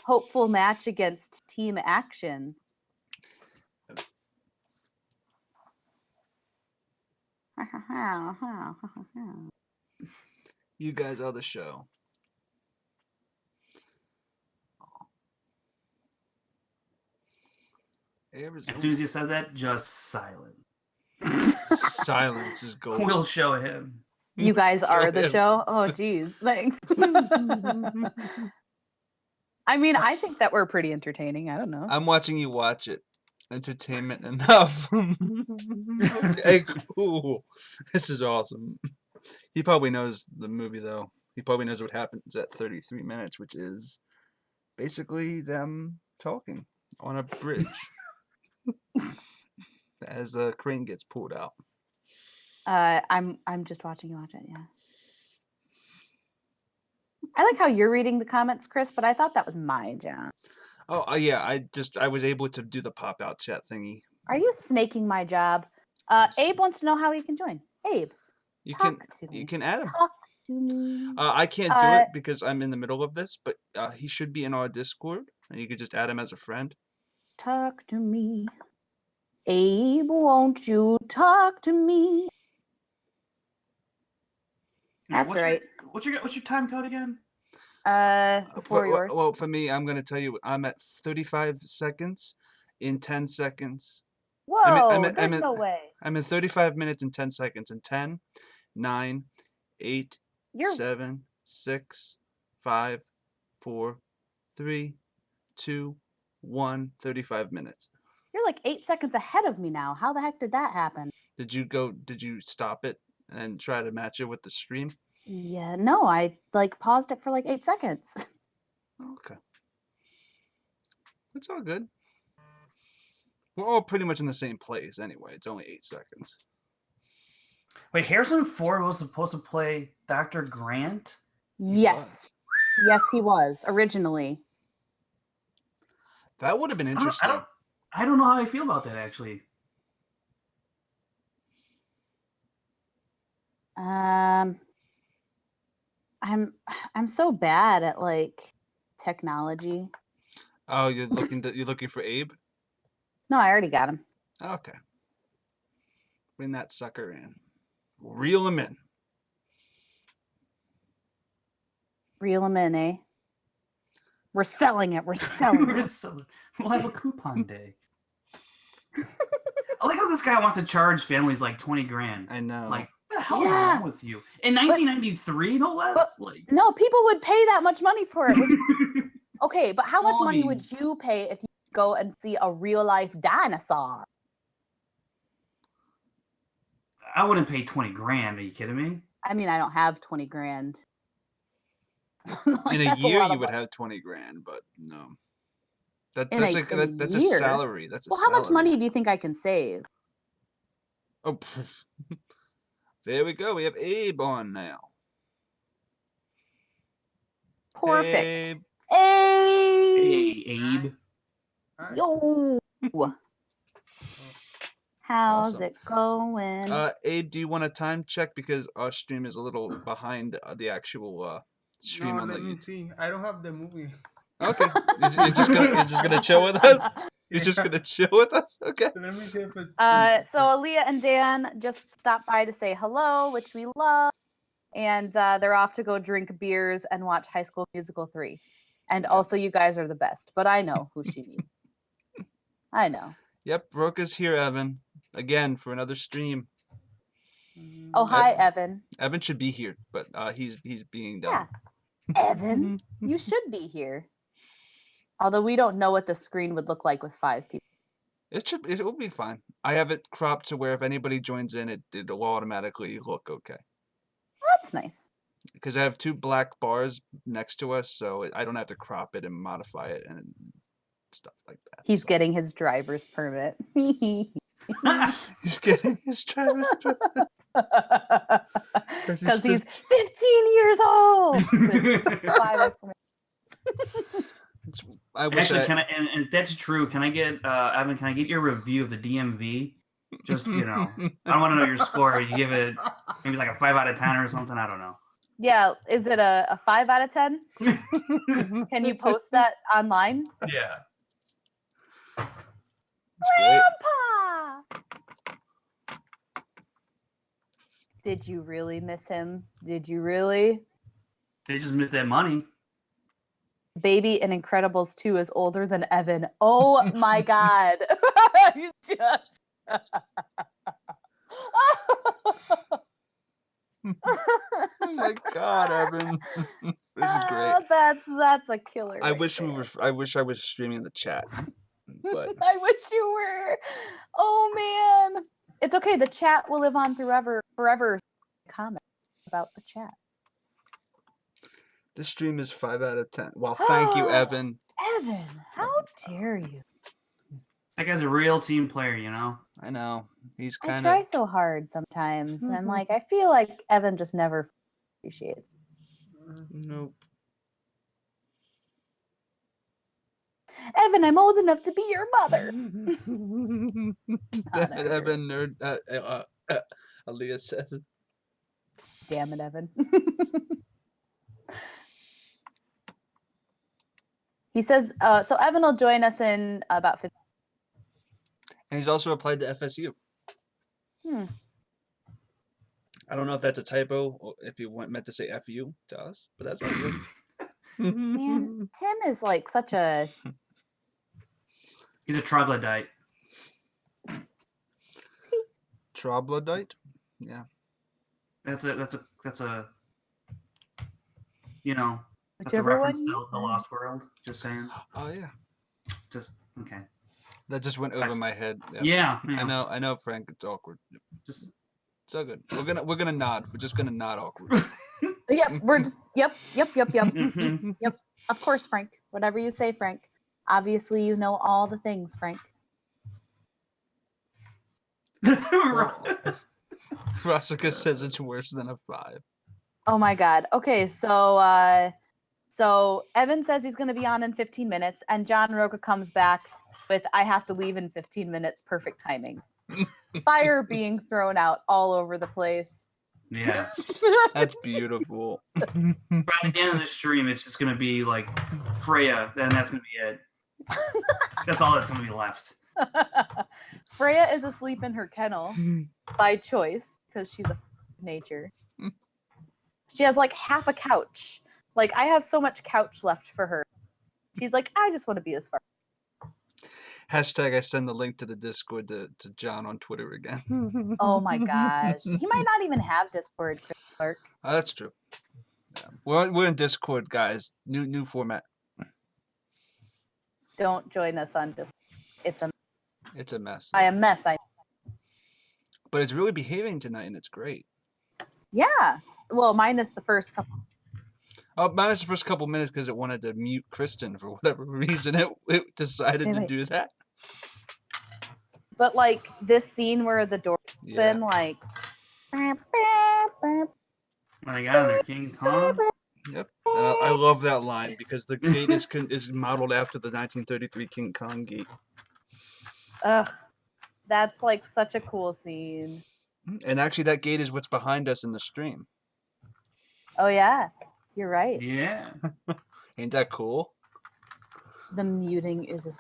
hopeful match against Team Action. You guys are the show. Arizona. As soon as he says that, just silent. Silence is gold. We'll show him. You guys are the show? Oh, geez. Thanks. I mean, I think that we're pretty entertaining. I don't know. I'm watching you watch it. Entertainment enough. Okay, cool. This is awesome. He probably knows the movie, though. He probably knows what happens at 33 minutes, which is basically them talking on a bridge as a crane gets pulled out. I'm just watching you watch it. Yeah. I like how you're reading the comments, Chris, but I thought that was my job. Oh, yeah. I was able to do the pop out chat thingy. Are you snaking my job? Abe wants to know how he can join. Abe, You talk to me. You can add him. Talk to me. I can't do it because I'm in the middle of this, but he should be in our Discord, and you could just add him as a friend. Talk to me. Abe, won't you talk to me? That's right. What's your time code again? Before yours. Well, for me, I'm gonna tell you, I'm at 35 seconds in 10 seconds. Whoa, there's no way. I'm in 35 minutes and 10 seconds. In 10, 9, 8, You're 7, 6, 5, 4, 3, 2, 1, 35 minutes. You're like 8 seconds ahead of me now. How the heck did that happen? Did you stop it and try to match it with the stream? Yeah, no, I like paused it for like 8 seconds. Okay. That's all good. We're all pretty much in the same place anyway. It's only 8 seconds. Wait, Harrison Ford was supposed to play Dr. Grant? Yes. Yes, he was originally. That would have been interesting. I don't know how I feel about that, actually. I'm so bad at like technology. Oh, you're looking for Abe? No, I already got him. Okay. Bring that sucker in. Reel him in. Reel him in, eh? We're selling it. We're selling it. We'll have a coupon day. I like how this guy wants to charge families like 20 grand. I know. Like, what the hell is wrong with you? In 1993, no less? No, people would pay that much money for it. Okay, but how much money would you pay if you go and see a real life dinosaur? I wouldn't pay 20 grand. Are you kidding me? I mean, I don't have 20 grand. In a year, you would have 20 grand, but no. That's a salary. That's a salary. How much money do you think I can save? Oh, there we go. We have Abe on now. Perfect. Abe. Hey, Abe. Yo. How's it going? Abe, do you want a time check because our stream is a little behind the actual stream on the. Let me see. I don't have the movie. Okay, you're just gonna chill with us. You're just gonna chill with us. Okay. Let me see if it's. So Aaliyah and Dan just stopped by to say hello, which we love, and they're off to go drink beers and watch High School Musical 3. And also, you guys are the best. But I know who she means. I know. Yep, Roka's here, Evan, again for another stream. Oh, hi, Evan. Evan should be here, but he's being done. Yeah. Evan, you should be here. Although we don't know what the screen would look like with 5 people. It will be fine. I have it cropped to where if anybody joins in, it'll automatically look okay. That's nice. Because I have 2 black bars next to us, so I don't have to crop it and modify it and stuff like that. He's getting his driver's permit. He's getting his driver's permit. Because he's 15 years old. I wish Actually, and that's true. Can I get Evan? Can I get your review of the DMV? Just I want to know your score. You give it maybe like a 5 out of 10 or something. I don't know. Yeah, is it a 5 out of 10? Can you post that online? Yeah. Grandpa! Did you really miss him? Did you really? They just missed that money. Baby in Incredibles 2 is older than Evan. Oh my god. You just Oh my God, Evan. This is great. That's a killer. I right wish we there. were. I wish I was streaming the chat, but I wish you were. Oh man, it's okay. The chat will live on forever. Comment about the chat. this stream is 5 out of 10. Well, thank you, Evan. Evan, how dare you? That guy's a real team player, you know. I know he's I kind try of. so hard sometimes, and like I feel like Evan just never appreciates. Nope. Evan, I'm old enough to be your mother. Damn it, Evan. Nerd. Aaliyah says. Damn it, Evan. He says, so Evan will join us in about 15. And he's also applied to FSU. I don't know if that's a typo or if he meant to say FU to us, but that's all good. Man, Tim is like such a. He's a troglodyte. Troglodyte? Yeah. That's a you know, that's a Whichever reference one to you the Lost World. Just saying. Oh yeah. Just okay. That just went over my head. Yep. Yeah. I know, Frank. It's awkward. Just it's all good. We're gonna nod. We're just gonna nod awkward. Yep, we're just yep. Mhm. Yep. Of course, Frank. Whatever you say, Frank. Obviously, you know all the things, Frank. Rossica says it's worse than a 5. Oh my God. Okay, so Evan says he's going to be on in 15 minutes, and John Roca comes back with "I have to leave in 15 minutes." Perfect timing. Fire being thrown out all over the place. Yeah. That's beautiful. By the end of the stream, it's just gonna be like Freya, and that's gonna be it. That's all that's gonna be left. Freya is asleep in her kennel by choice because she's a nature. She has like half a couch. Like I have so much couch left for her. She's like, I just want to be as far. Hashtag I send the link to the Discord to John on Twitter again. Oh my gosh. He might not even have Discord, Chris Clark. Oh, that's true. Yeah. We're in Discord, guys. New format. Don't join us on Discord. It's a mess. I am mess. But it's really behaving tonight, and it's great. Yeah. Well, minus the first couple. Oh, minus the first couple minutes because it wanted to mute Kristen for whatever reason. It decided to do that. But like this scene where the door open, like. Oh my God, they're King Kong. Yep, and I love that line because the gate is modeled after the 1933 King Kong gate. Ugh, that's like such a cool scene. And actually, that gate is what's behind us in the stream. Oh yeah, you're right. Yeah. Ain't that cool? The muting is a.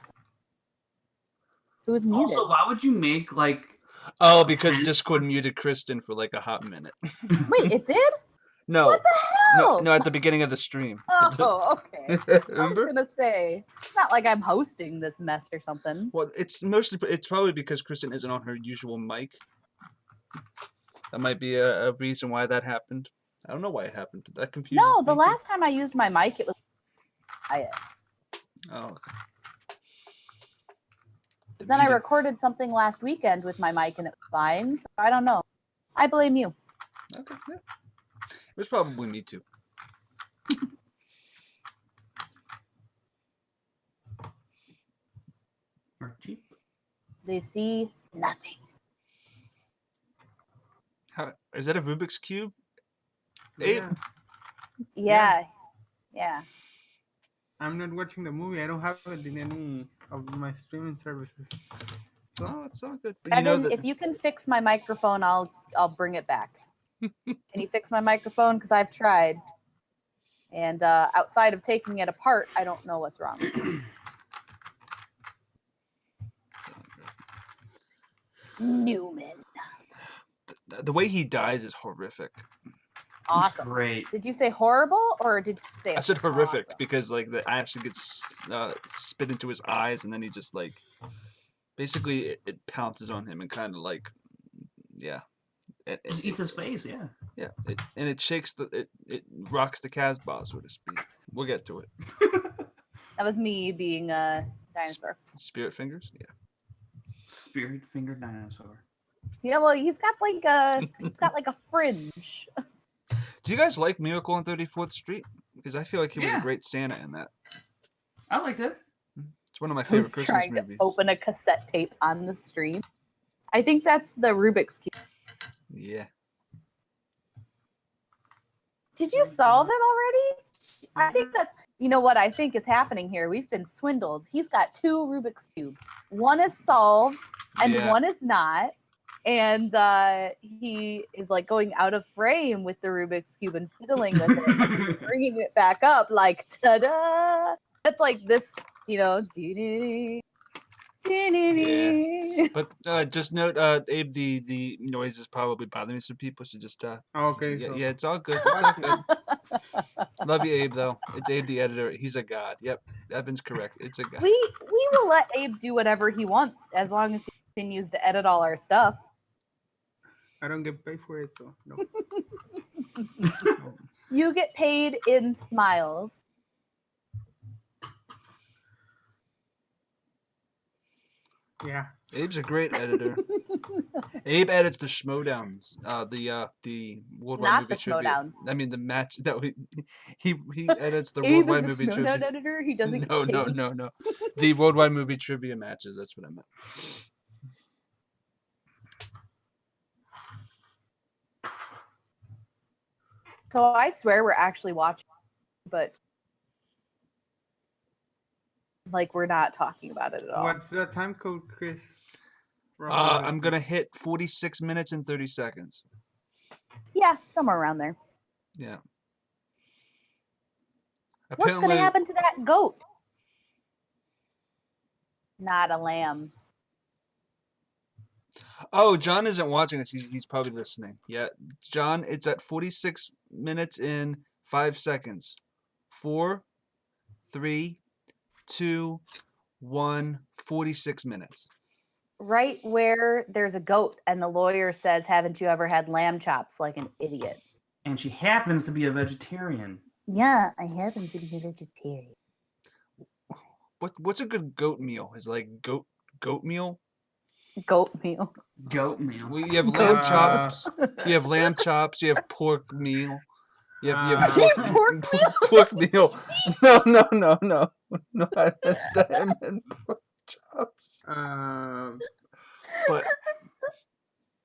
Who's muted? Also, why would you make like? Oh, because Discord muted Kristen for like a hot minute. Wait, it did? No. What the hell? No, at the beginning of the stream. Oh, okay. I was gonna say, it's not like I'm hosting this mess or something. Well, it's probably because Kristen isn't on her usual mic. That might be a reason why that happened. I don't know why it happened. That confuses me. No, the last time I used my mic, it was quiet. Oh, okay. Then I recorded something last weekend with my mic and it was fine. So I don't know. I blame you. Okay, yeah. It was probably me too. They see nothing. Is that a Rubik's Cube? Yeah. Yeah. I'm not watching the movie. I don't have it in any of my streaming services. So. Oh, it's all good. But Evan, you know that... if you can fix my microphone, I'll bring it back. Can you fix my microphone? Because I've tried. And outside of taking it apart, I don't know what's wrong. Newman. The way he dies is horrific. Awesome. Great. Did you say horrible or did you say? I said horrific awesome? because like the acid gets spit into his eyes and then he just like basically it pounces on him and kind of like Just eats his face, yeah. Yeah, and it shakes it rocks the Casbah, so to speak. We'll get to it. That was me being a dinosaur. Spirit fingers, yeah. Spirit fingered dinosaur. Yeah, well, he's got like a fringe. Do you guys like Miracle on 34th Street? Because I feel like he was a Yeah. great Santa in that. I liked it. It's one of my favorite Who's Christmas trying movies. to open a cassette tape on the stream? I think that's the Rubik's Cube. Yeah. Did you solve it already? I think that's, you know what I think is happening here. We've been swindled. He's got 2 Rubik's Cubes. One is solved and Yeah. one is not. And he is like going out of frame with the Rubik's Cube and fiddling with it, bringing it back up like, ta-da! That's like this, you know, dee-dee-dee. Yeah. But just note, Abe, the noise is probably bothering some people, so just Okay, yeah, so yeah, it's all good. It's all good. Love you, Abe, though. It's Abe, the editor. He's a god. Yep, Evan's correct. It's a god. We will let Abe do whatever he wants as long as he continues to edit all our stuff. I don't get paid for it, so no. You get paid in smiles. Yeah. Abe's a great editor. Abe edits the Schmodowns, the worldwide Not movie the trivia. Schmodowns. I mean the match that he edits the Abe worldwide is a movie Schmodown trivia. editor. He doesn't No, get no, paid. no, no. The worldwide movie trivia matches. That's what I meant. So I swear we're actually watching, but like we're not talking about it at all. What's the time code, Chris? I'm gonna hit 46 minutes and 30 seconds. Yeah, somewhere around there. Yeah. What's going to happen to that goat? Not a lamb. Oh, John isn't watching us. He's probably listening. Yeah, John, it's at 46 minutes in 5 seconds. 4, 3, 2, 1, 46 minutes. Right where there's a goat and the lawyer says, haven't you ever had lamb chops, like an idiot? And she happens to be a vegetarian. Yeah, I happen to be a vegetarian. What's a good goat meal? Is like goat meal? Goat meal. Goat meal. Well, you have lamb chops. You have lamb chops. You have pork meal. You have pork meal. No. I meant pork chops.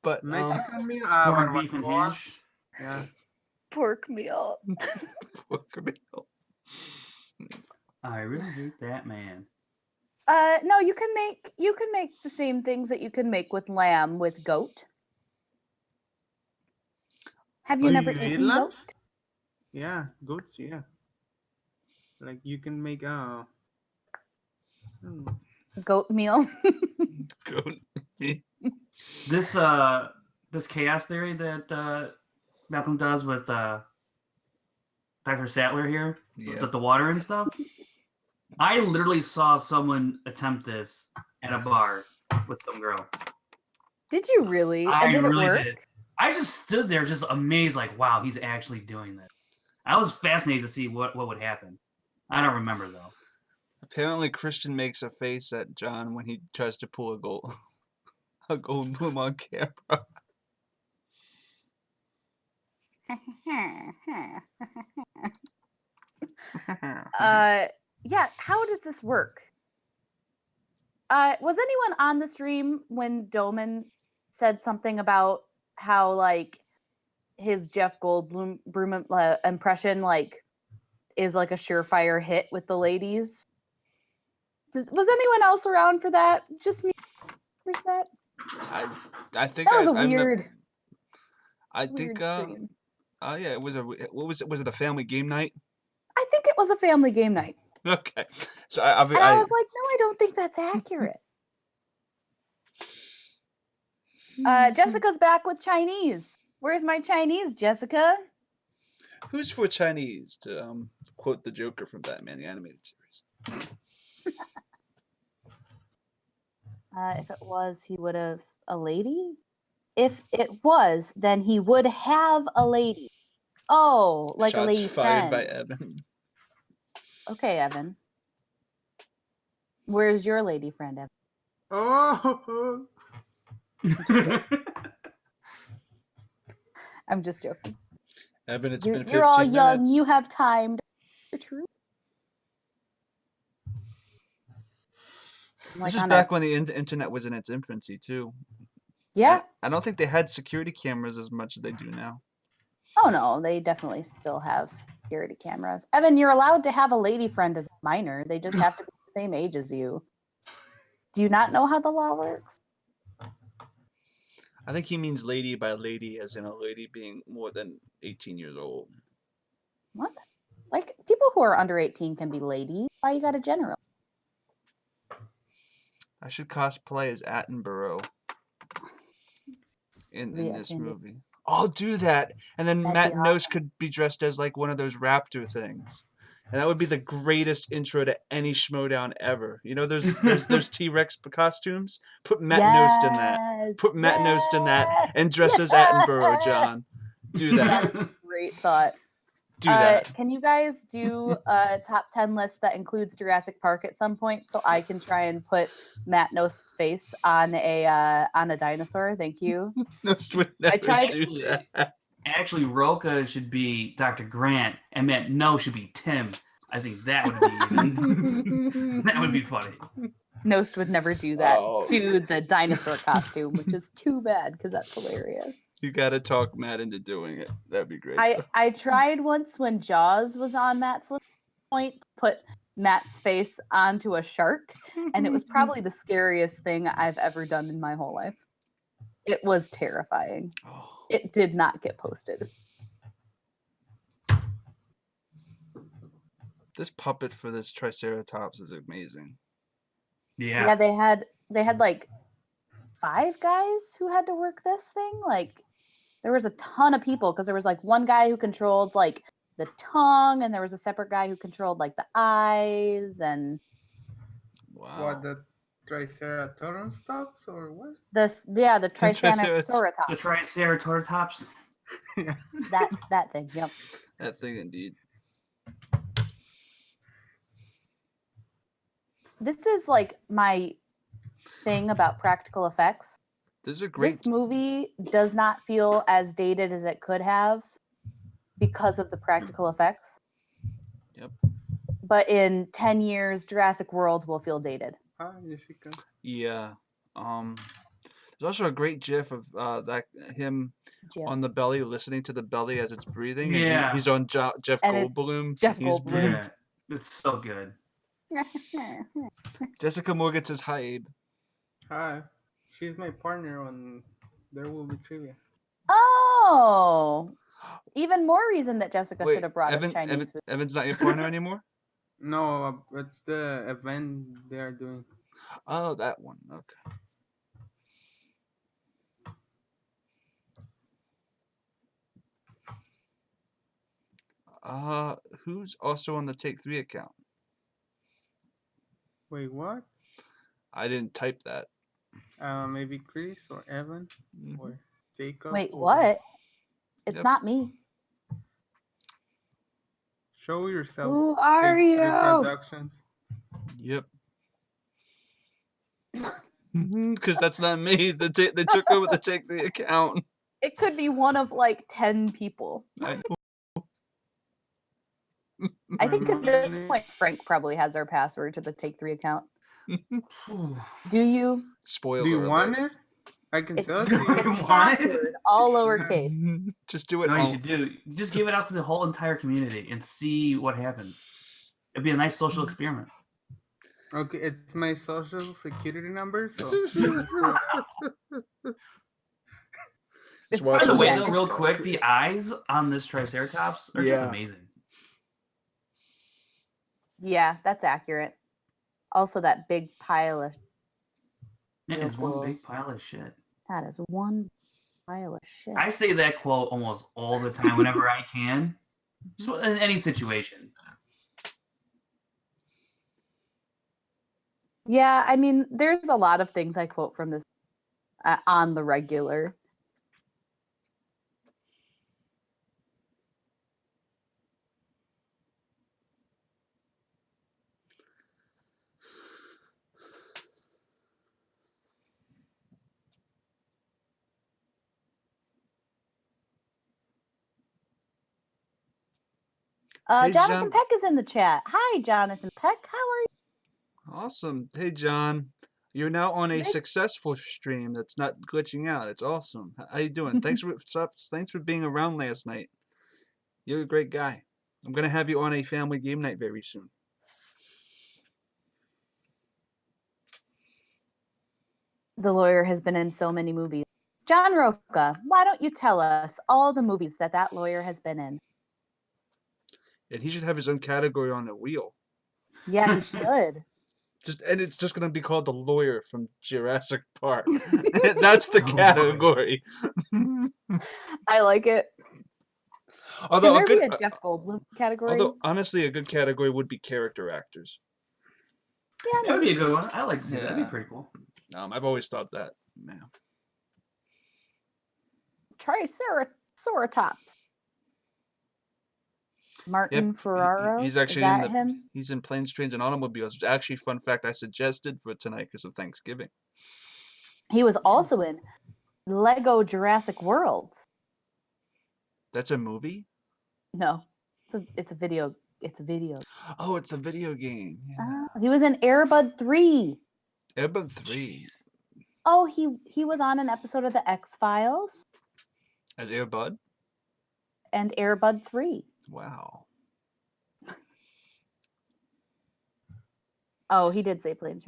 But Mexican meal. Corned beef and hash. Yeah. Pork meal. Pork meal. I really hate that man. No, you can make the same things that you can make with lamb with goat. Have you never eaten goat? Yeah, goats. Yeah, like you can make goat meal. Goat meal. This chaos theory that Malcolm does with Dr. Sattler here, with the water and stuff. I literally saw someone attempt this at a bar with some girl. Did you really? And did it work? Did. I just stood there just amazed, like, wow, he's actually doing this. I was fascinated to see what would happen. I don't remember, though. Apparently, Christian makes a face at John when he tries to pull a gold bloom on camera. Yeah, how does this work? Was anyone on the stream when Doman said something about how like his Jeff Goldblum impression like is like a surefire hit with the ladies? Was anyone else around for that? Just me for that? I think that was weird. I think stream. Yeah, it was was it a family game night? I think it was a family game night. Okay. So I was like, no, I don't think that's accurate. Jessica's back with Chinese. Where's my Chinese, Jessica? Who's for Chinese, to quote the Joker from Batman, the animated series? If it was, he would have a lady? If it was, then he would have a lady. Oh, like a Shots lady fired friend. by Evan. Okay, Evan. Where's your lady friend, Evan? Oh, I'm just joking. Evan, it's been 15 You're all young. minutes. You have time. The truth. This was back when the internet was in its infancy, too. Yeah. I don't think they had security cameras as much as they do now. Oh, no. They definitely still have security cameras. Evan, you're allowed to have a lady friend as a minor. They just have to be the same age as you. Do you not know how the law works? I think he means lady by lady, as in a lady being more than 18 years old. What? Like, people who are under 18 can be ladies. Why you got a general? I should cosplay as Attenborough in this movie. I'll do that. And then Matt Nose could be dressed as like one of those raptor things. And that would be the greatest intro to any Schmodown ever. You know those T-Rex costumes? Put Matt Nost in that. Put Matt Nost in that and dress as Attenborough, John. Do that. That is a great thought. Do that. Can you guys do a top 10 list that includes Jurassic Park at some point so I can try and put Matt Nost's face on a dinosaur? Thank you. Nost would never do that. Actually, Roca should be Dr. Grant, and Matt No should be Tim. I think that would be that would be funny. Nost would never do that to the dinosaur costume, which is too bad because that's hilarious. You gotta talk Matt into doing it. That'd be great. I tried once when Jaws was on Matt's list point to put Matt's face onto a shark, and it was probably the scariest thing I've ever done in my whole life. It was terrifying. It did not get posted. This puppet for this Triceratops is amazing. Yeah. Yeah, they had like 5 guys who had to work this thing. Like there was a ton of people because there was like one guy who controlled like the tongue, and there was a separate guy who controlled like the eyes and What, the Triceratops or what? the Triceratops. The Triceratops. Yeah. That thing. Yep. That thing indeed. This is like my thing about practical effects. This movie does not feel as dated as it could have because of the practical effects. Yep. But in 10 years, Jurassic World will feel dated. Yeah. There's also a great GIF of him on the belly, listening to the belly as it's breathing. Yeah. And he's on Jeff Goldblum. Yeah. It's so good. Jessica Morgan says, "Hi, Abe." Hi. She's my partner on There Will Be Trivia. Oh, even more reason that Jessica should have brought us Chinese food. Evan's not your partner anymore? No, it's the event they are doing. Oh, that one. Okay. Who's also on the Take 3 account? Wait, what? I didn't type that. Maybe Chris or Evan or Jacob. Wait, what? It's not me. Show yourself. Who are you? Productions. Yep. Because that's not me. They took over the Take 3 account. It could be one of like 10 people. I know. I think at this point, Frank probably has our password to the Take 3 account. Do you? Spoiler. Do you alert. want it? I can tell It's you. password, all lowercase. Just do it. No, you should do. Just give it out to the whole entire community and see what happens. It'd be a nice social experiment. Okay, it's my social security number, so. By the way, though, real quick, the eyes on this Triceratops are just amazing. Yeah, that's accurate. Also, that big pile of. It is one big pile of shit. That is one pile of shit. I say that quote almost all the time whenever I can. So in any situation. Yeah, I mean, there's a lot of things I quote from this on the regular. Hey, Jonathan John. Peck is in the chat. Hi, Jonathan Peck. How are you? Awesome. Hey, John. You're now on a Nick? successful stream that's not glitching out. It's awesome. How you doing? Thanks for being around last night. You're a great guy. I'm gonna have you on a family game night very soon. The lawyer has been in so many movies. John Roca, why don't you tell us all the movies that lawyer has been in? And he should have his own category on the wheel. Yeah, he should. And it's just gonna be called the lawyer from Jurassic Park. That's the category. I like it. Although Can there be a Jeff Goldblum category? Although honestly, a good category would be character actors. Yeah, That would be a good one. I like to see that. That'd be Yeah. pretty cool. I've always thought that. Yeah. Triceratops. Martin Ferraro. He's actually is in that him? He's in Planes, Trains, and Automobiles. Which actually, fun fact, I suggested for tonight because of Thanksgiving. He was also in Lego Jurassic World. That's a movie? No, it's a video. It's a video. Oh, it's a video game. Yeah. He was in Air Bud 3. Air Bud 3. Oh, he was on an episode of the X-Files As Air Bud? and Air Bud 3. Wow. Oh, he did say Planes.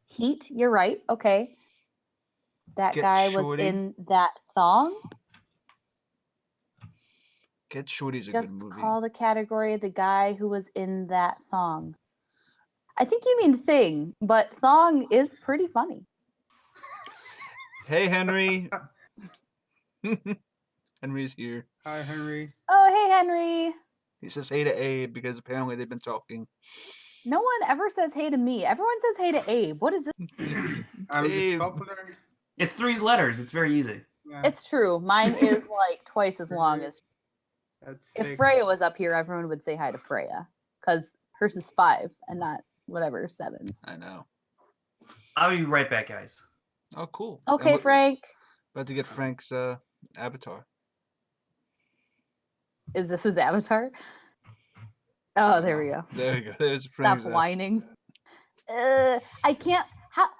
Heat, you're right. Okay. That Get guy Shorty. was in that thong. Get Shorty's a Just good movie. call the category the guy who was in that thong. I think you mean thing, but thong is pretty funny. Hey, Henry. Henry's here. Hi, Henry. Oh, hey, Henry. He says hey to Abe because apparently they've been talking. No one ever says hey to me. Everyone says hey to Abe. What is this? I'm just Abe. popular. It's 3 letters. It's very easy. Yeah, It's true. Mine is like twice as long as. that's If sick. Freya was up here, everyone would say hi to Freya because hers is 5 and not whatever 7. I know. I'll be right back, guys. Oh, cool. Okay, Frank. About to get Frank's avatar. Is this his avatar? Oh, there we go. There we go. There's Stop Frank's avatar. whining. I can't.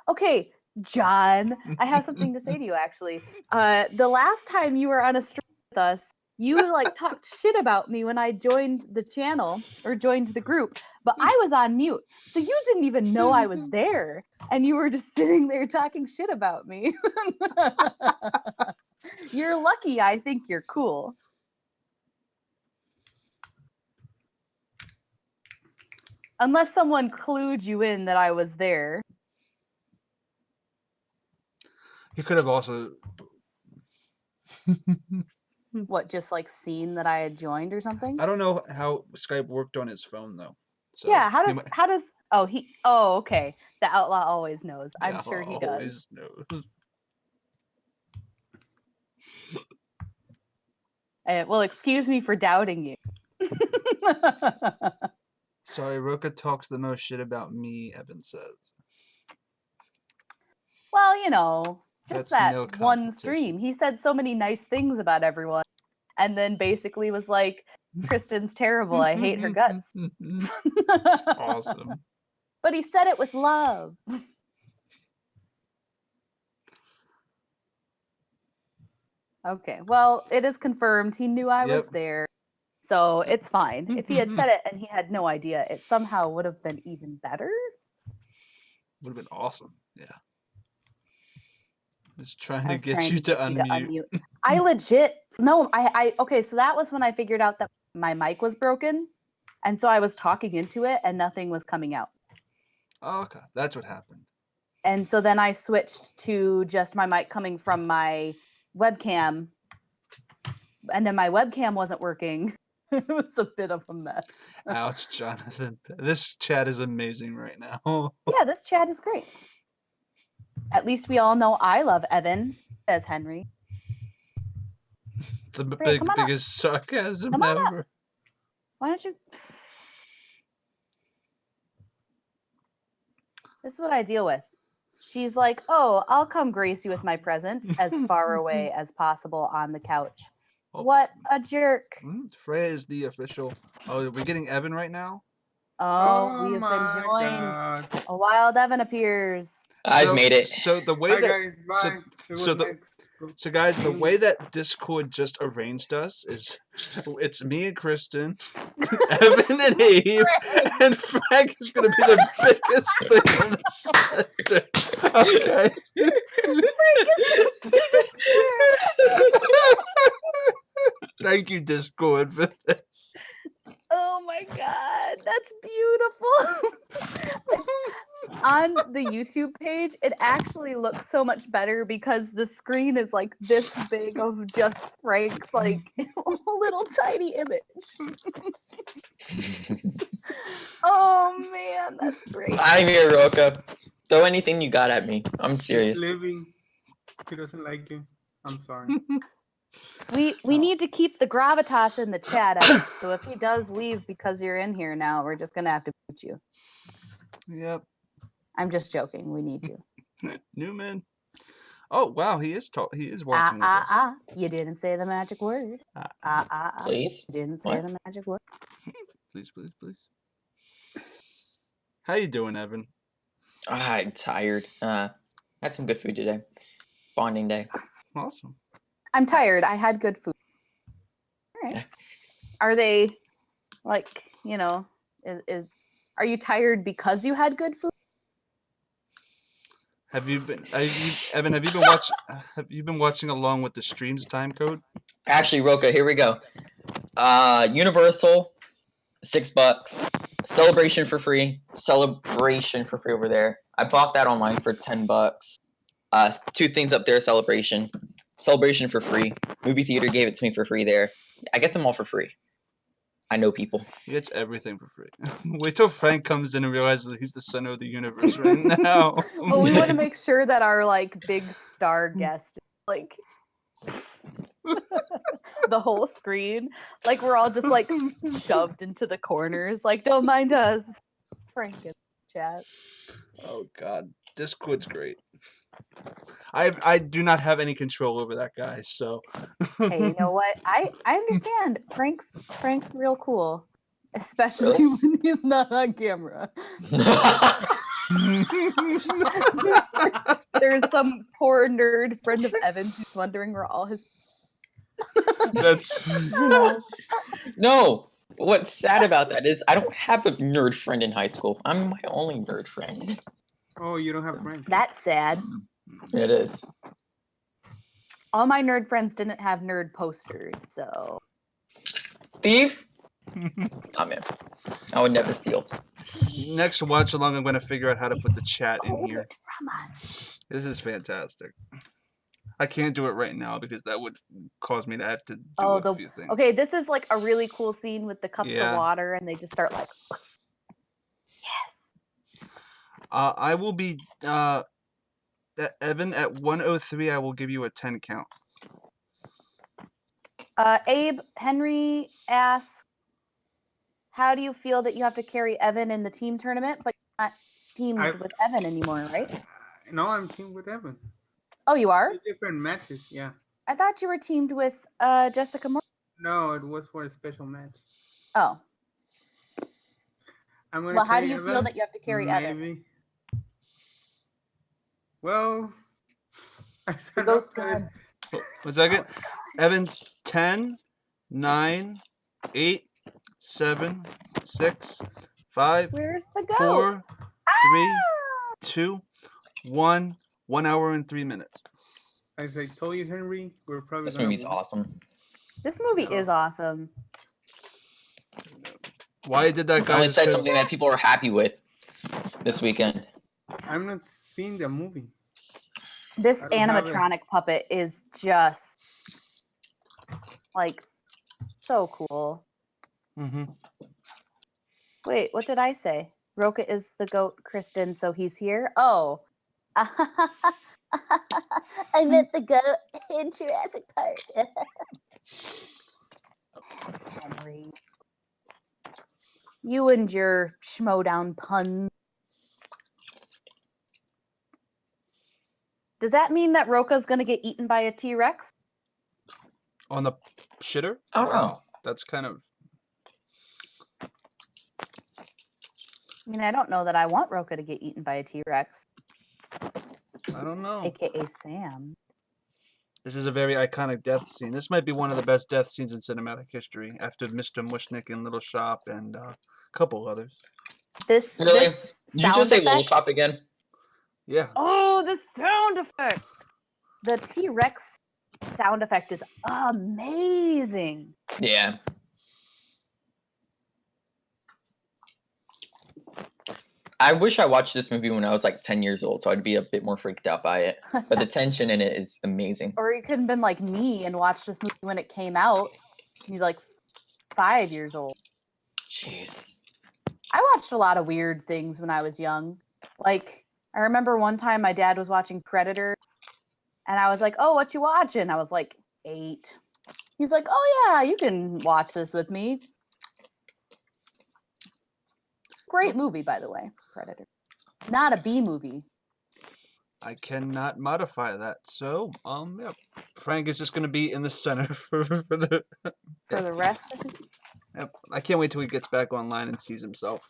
Okay, John. I have something to say to you. Actually, the last time you were on a stream with us, you like talked shit about me when I joined the channel or joined the group, but I was on mute, so you didn't even know I was there, and you were just sitting there talking shit about me. You're lucky. I think you're cool. Unless someone clued you in that I was there. He could have also. What, just like seen that I had joined or something? I don't know how Skype worked on his phone though. So Yeah, how he does okay. The outlaw always knows. I'm Yeah, sure he always does. knows. Well, excuse me for doubting you. Sorry, Roka talks the most shit about me, Evan says. Well, you know, just That's that no one competition. stream. He said so many nice things about everyone, and then basically was like, Kristen's terrible. I hate her guts. That's awesome. But he said it with love. Okay, well, it is confirmed. He knew I was Yep. there, so it's fine. If he had said it and he had no idea, it somehow would have been even better. Would have been awesome. Yeah. Just trying I to was get trying you to to get you to unmute. unmute. I legit no. I okay. So that was when I figured out that my mic was broken, and so I was talking into it, and nothing was coming out. Oh, okay, that's what happened. And so then I switched to just my mic coming from my webcam, and then my webcam wasn't working. It was a bit of a mess. Ouch, Jonathan. This chat is amazing right now. Yeah, this chat is great. At least we all know I love Evan, says Henry. The Freya, come on up. biggest sarcasm Come on up. ever. Why don't you? This is what I deal with. She's like, oh, I'll come grace you with my presence as far away as possible on the couch. Oh, What a jerk. Freya is the official. Oh, we're getting Evan right now? Oh, Oh we have been my joined. god. A wild Evan appears. I've made it. So the way Bye that guys, bye. It so was the nice. so guys, the way that Discord just arranged us is it's me and Kristen, Evan and Abe, and Frank is gonna be the biggest thing in the center. Okay. Thank you, Discord, for this. Oh my god, that's beautiful. On the YouTube page, it actually looks so much better because the screen is like this big of just Frank's like little tiny image. Oh man, that's great. I'm here, Roka. Throw anything you got at me. I'm He's serious. leaving. He doesn't like you. I'm sorry. We need to keep the gravitas in the chat, Evan. So if he does leave because you're in here now, we're just gonna have to boot you. Yep. I'm just joking. We need you. Newman. Oh wow, he is watching with us. You didn't say the magic word. Please? You didn't say What? the magic word. Please. How you doing, Evan? I'm tired. Had some good food today. Bonding day. Awesome. I'm tired. I had good food. All right. Are they like, are you tired because you had good food? Evan, have you been watching along with the stream's time code? Actually, Roka, here we go. Universal, $6. Celebration for free. Celebration for free over there. I bought that online for $10. Two things up there, Celebration. Celebration for free. Movie theater gave it to me for free there. I get them all for free. I know people. He gets everything for free. Wait till Frank comes in and realizes that he's the center of the universe right now. Well, we want to make sure that our like big star guest like the whole screen, like we're all just like shoved into the corners. Like, don't mind us. Frank in chat. Oh God, Discord's great. I do not have any control over that guy, so. Hey, you know what? I understand. Frank's real cool, especially when he's not on camera. There's some poor nerd friend of Evan's who's wondering where all his. That's. No. What's sad about that is I don't have a nerd friend in high school. I'm my only nerd friend. Oh, you don't have friends. That's sad. It is. All my nerd friends didn't have nerd posters, so. Steve? Oh man. I would never steal. Next watch along, I'm going to figure out how to put the chat in Hold here. it from us. This is fantastic. I can't do it right now because that would cause me to have to do a few things. Okay, this is like a really cool scene with the cups Yeah. of water, and they just start like. Yes. I will be Evan at 103. I will give you a 10 count. Abe Henry asks, "How do you feel that you have to carry Evan in the team tournament, but you're not teamed with Evan anymore, right?" No, I'm teamed with Evan. Oh, you are? 2 different matches, yeah. I thought you were teamed with Jessica Moore. No, it was for a special match. Oh. I'm gonna Well, how do carry you feel Evan, that you have to carry Evan? maybe. Well, I The said goat's okay. gone. 1 second. Evan, 10, 9, 8, 7, 6, 5, Where's the goat? 4, 3, 2, 1. 1 hour and 3 minutes. As I told you, Henry, we're probably This gonna movie's win. awesome. This movie is awesome. Why did that I guy only just said go- something that people are happy with this weekend. I'm not seeing the movie. This I don't have it. animatronic puppet is just like so cool. Mhm. Wait, what did I say? Roka is the goat, Kristen, so he's here. Oh. I met the goat in Jurassic Park. Henry. You and your schmodown pun. Does that mean that Roka's gonna get eaten by a T-Rex? On the shitter. Oh, Wow, that's kind of. I mean, I don't know that I want Roka to get eaten by a T-Rex, I don't know. aka Sam. This is a very iconic death scene. This might be one of the best death scenes in cinematic history, after Mr. Mushnick in Little Shop and a couple others. This Really? this Did you sound just say Little effect. Shop again? Yeah. Oh, the sound effect! The T-Rex sound effect is amazing. Yeah. I wish I watched this movie when I was like 10 years old, so I'd be a bit more freaked out by it. But the tension in it is amazing. Or you could have been like me and watched this movie when it came out. You're like 5 years old. Jeez. I watched a lot of weird things when I was young. Like, I remember one time my dad was watching Predator, and I was like, "Oh, what you watching?" I was like 8. He's like, "Oh yeah, you can watch this with me." Great movie, by the way, Predator. Not a B movie. I cannot modify that. So, yeah. Frank is just going to be in the center for the. For the rest of his. Yep. I can't wait till he gets back online and sees himself.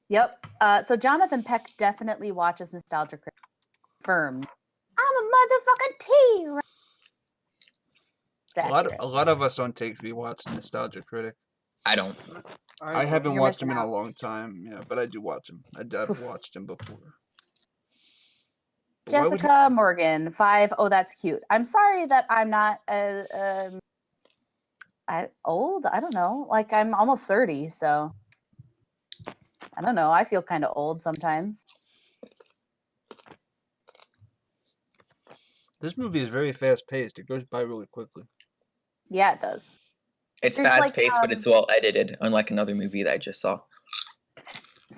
Yep. So Jonathan Peck definitely watches Nostalgia Critic. Confirmed. I'm a motherfucking T-Rex. A lot of us on Take 3 watch Nostalgia Critic. I don't. I haven't You're watched him in missing a out. long time, yeah, but I do watch him. I've watched him before. But why would he- Jessica Morgan, 5. Oh, that's cute. I'm sorry that I'm not old. I don't know. Like, I'm almost 30, so I don't know. I feel kind of old sometimes. This movie is very fast paced. It goes by really quickly. Yeah, it does. It's There's, fast like, paced, but it's well edited, unlike another movie that I just saw.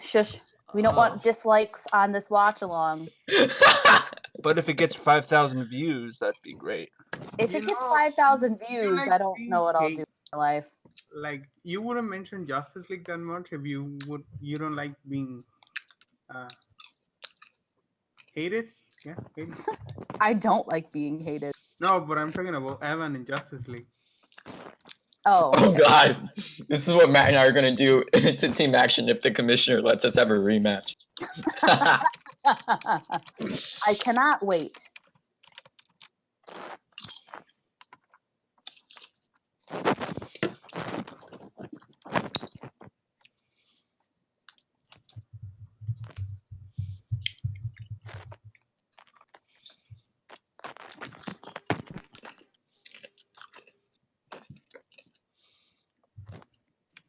Shush. We don't want dislikes on this watch along. But if it gets 5,000 views, that'd be great. If You it gets know, 5,000 you views, like I don't being know what I'll do hate- in my life. Like, you wouldn't mention Justice League that much if you don't like being hated. Yeah, hated. I don't like being hated. No, but I'm talking about Evan in Justice League. Oh, Oh okay. god. This is what Matt and I are gonna do to Team Action if the commissioner lets us have a rematch. I cannot wait.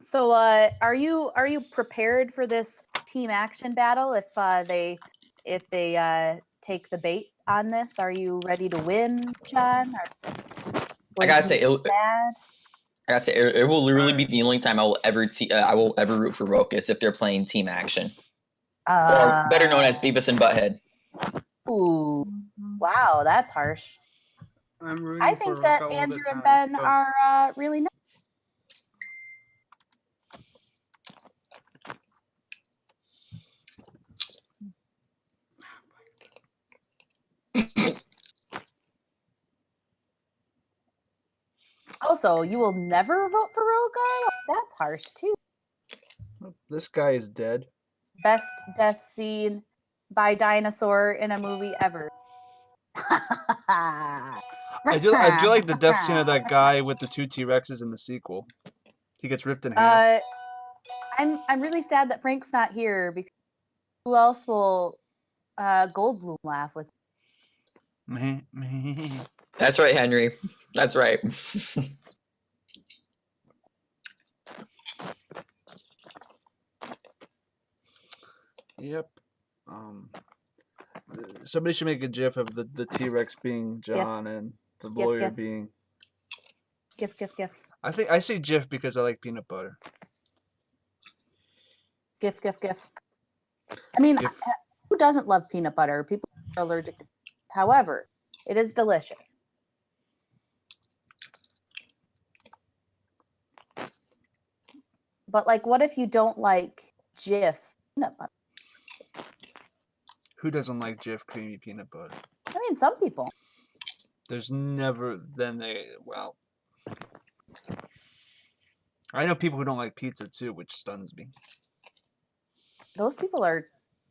So, are you prepared for this team action battle? If they take the bait on this, are you ready to win, John? I gotta say, bad. it will literally be the only time I will ever root for Rokus if they're playing Team Action, or better known as Beavis and Butthead. Ooh, wow, that's harsh. I'm rooting I think for that Roka all the Andrew and time, Ben so- are really nice. Also, you will never vote for Roka? That's harsh too. This guy is dead. Best death scene by dinosaur in a movie ever. I do like the death scene of that guy with the 2 T-Rexes in the sequel. He gets ripped in half. I'm really sad that Frank's not here because who else will Goldblum laugh with? Meh, meh. That's right, Henry. That's right. Yep. Somebody should make a GIF of the T-Rex being John and the lawyer GIF. being. GIF. I say GIF because I like peanut butter. GIF. I mean, GIF. who doesn't love peanut butter? People are allergic to it. However, it is delicious. But like, what if you don't like Jif peanut butter? Who doesn't like Jif creamy peanut butter? I mean, some people. There's never well. I know people who don't like pizza too, which stuns me. Those people are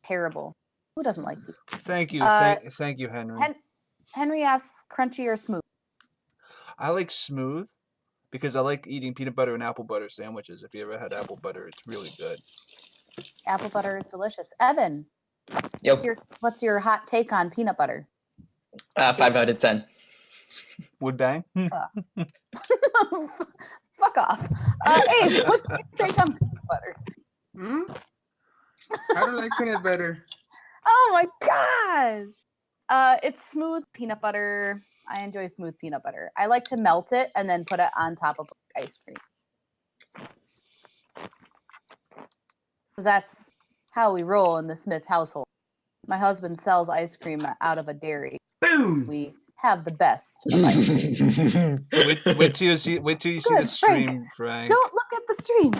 terrible. Who doesn't like pizza? Thank you, thank you, Henry. Henry asks, crunchy or smooth? I like smooth because I like eating peanut butter and apple butter sandwiches. If you ever had apple butter, it's really good. Apple butter is delicious. Evan, Yep. what's your hot take on peanut butter? 5 out of 10. Would bang. Fuck off. Abe, what's your take on peanut butter? I don't like peanut butter. Oh my gosh. It's smooth peanut butter. I enjoy smooth peanut butter. I like to melt it and then put it on top of ice cream. Because that's how we roll in the Smith household. My husband sells ice cream out of a dairy. Boom! We have the best of ice cream. Wait till you see the stream, Frank. Don't look at the stream.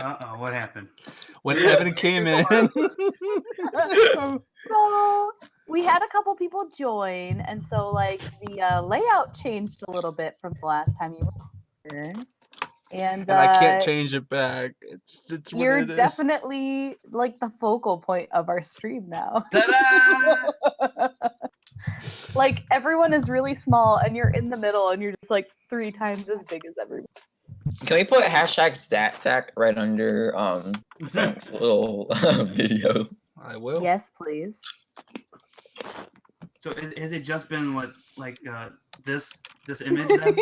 Uh-oh, what happened? When Evan came in. So we had a couple people join, and so like the layout changed a little bit from the last time you were here. And I can't change it back. It's you're what it is. definitely like the focal point of our stream now. Ta-da! Like everyone is really small, and you're in the middle, and you're just like 3 times as big as everyone. Can we put #StatSack right under Frank's little video? I will. Yes, please. So has it just been like this image then?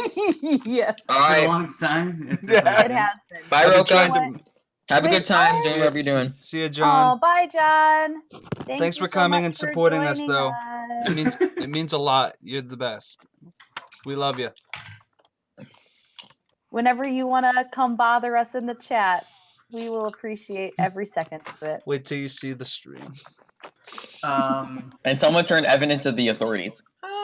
Yes, All For a right. long time? it has been. Bye, I've been Roka. trying to- Have a good time Wait, doing whatever you're doing. See you, Oh, John. bye, John. Thanks you for so coming much and for supporting us, joining though. us. It means a lot. You're the best. We love you. Whenever you want to come bother us in the chat, we will appreciate every second of it. Wait till you see the stream. And someone turned Evan into the authorities.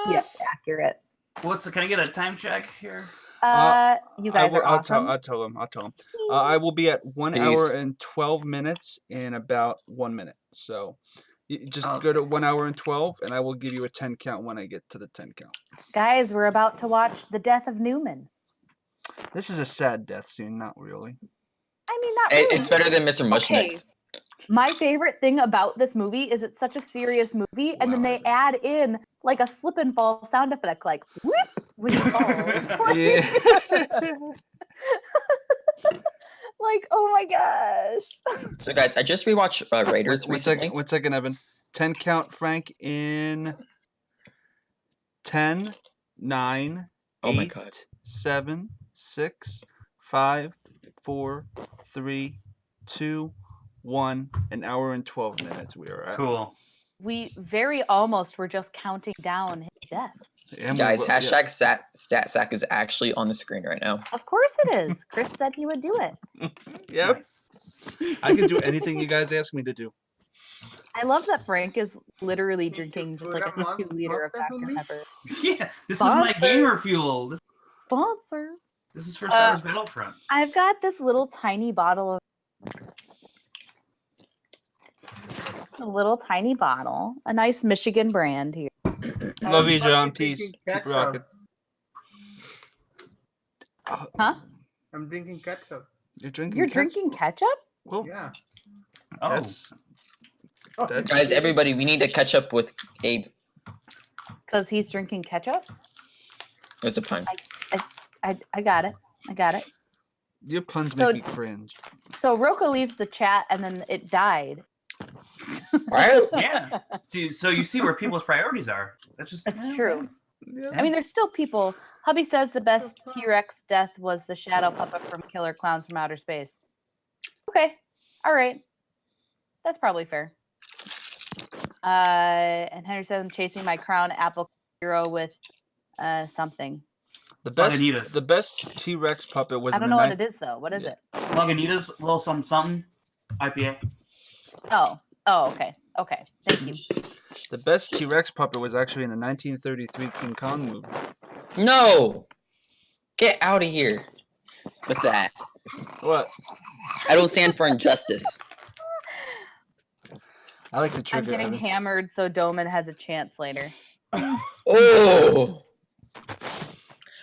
Yes, accurate. Can I get a time check here? You guys are awesome. I'll tell him. I will be at 1 Peace. hour and 12 minutes in about 1 minute. So you just Okay. go to 1 hour and 12, and I will give you a 10 count when I get to the 10 count. Guys, we're about to watch The Death of Newman. This is a sad death scene, not really. I mean, not really. It's better than Mr. Mushnick's. My favorite thing about this movie is it's such a serious movie, and then Wow. they add in like a slip and fall sound effect, like whoop when he falls. Yeah. Like, oh my gosh. So, guys, I just rewatched Raiders recently. One second, Evan. 10 count, Frank, in 10, 9, Oh my 8, God. 7, 6, 5, 4, 3, 2, 1. An hour and 12 minutes we are at. Cool. We very almost were just counting down his death. And we Guys, will- #StatSack is actually on the screen right now. Of course it is. Chris said he would do it. Yep. Nice. I can do anything you guys ask me to do. I love that Frank is literally drinking just like a Put a 2-liter of monster for Dr. me? Pepper. Yeah, this is my Sponsor. gamer fuel. Sponsor. This is for Star Wars Battlefront. I've got this little tiny bottle of a nice Michigan brand here. Love you, John. I'm Peace. drinking Keep ketchup. rocking. Huh? I'm drinking ketchup. You're drinking You're ketchup? drinking ketchup? Well, Yeah. Oh, that's Guys, everybody, we need to catch up with Abe. Because he's drinking ketchup? There's a pun. I got it. I got it. your puns So- make me cringe. So Roka leaves the chat and then it died. Right? yeah. So you see where people's priorities are. That's just That's true. Yeah. I mean, there's still people. Hubby says the best T-Rex death was the shadow puppet from Killer Clowns from Outer Space. Okay. All right. That's probably fair. And Henry says I'm chasing my crown apple hero with something. Lagunitas. The best T-Rex puppet was I in don't the know what night. it is though. What is it? Lagunitas, little something, IPA. Oh. Oh, okay. Okay. Thank you. The best T-Rex puppet was actually in the 1933 King Kong movie. No! Get out of here with that. What? I don't stand for injustice. I like to I'm trigger getting Evans. hammered so Doman has a chance later. Oh.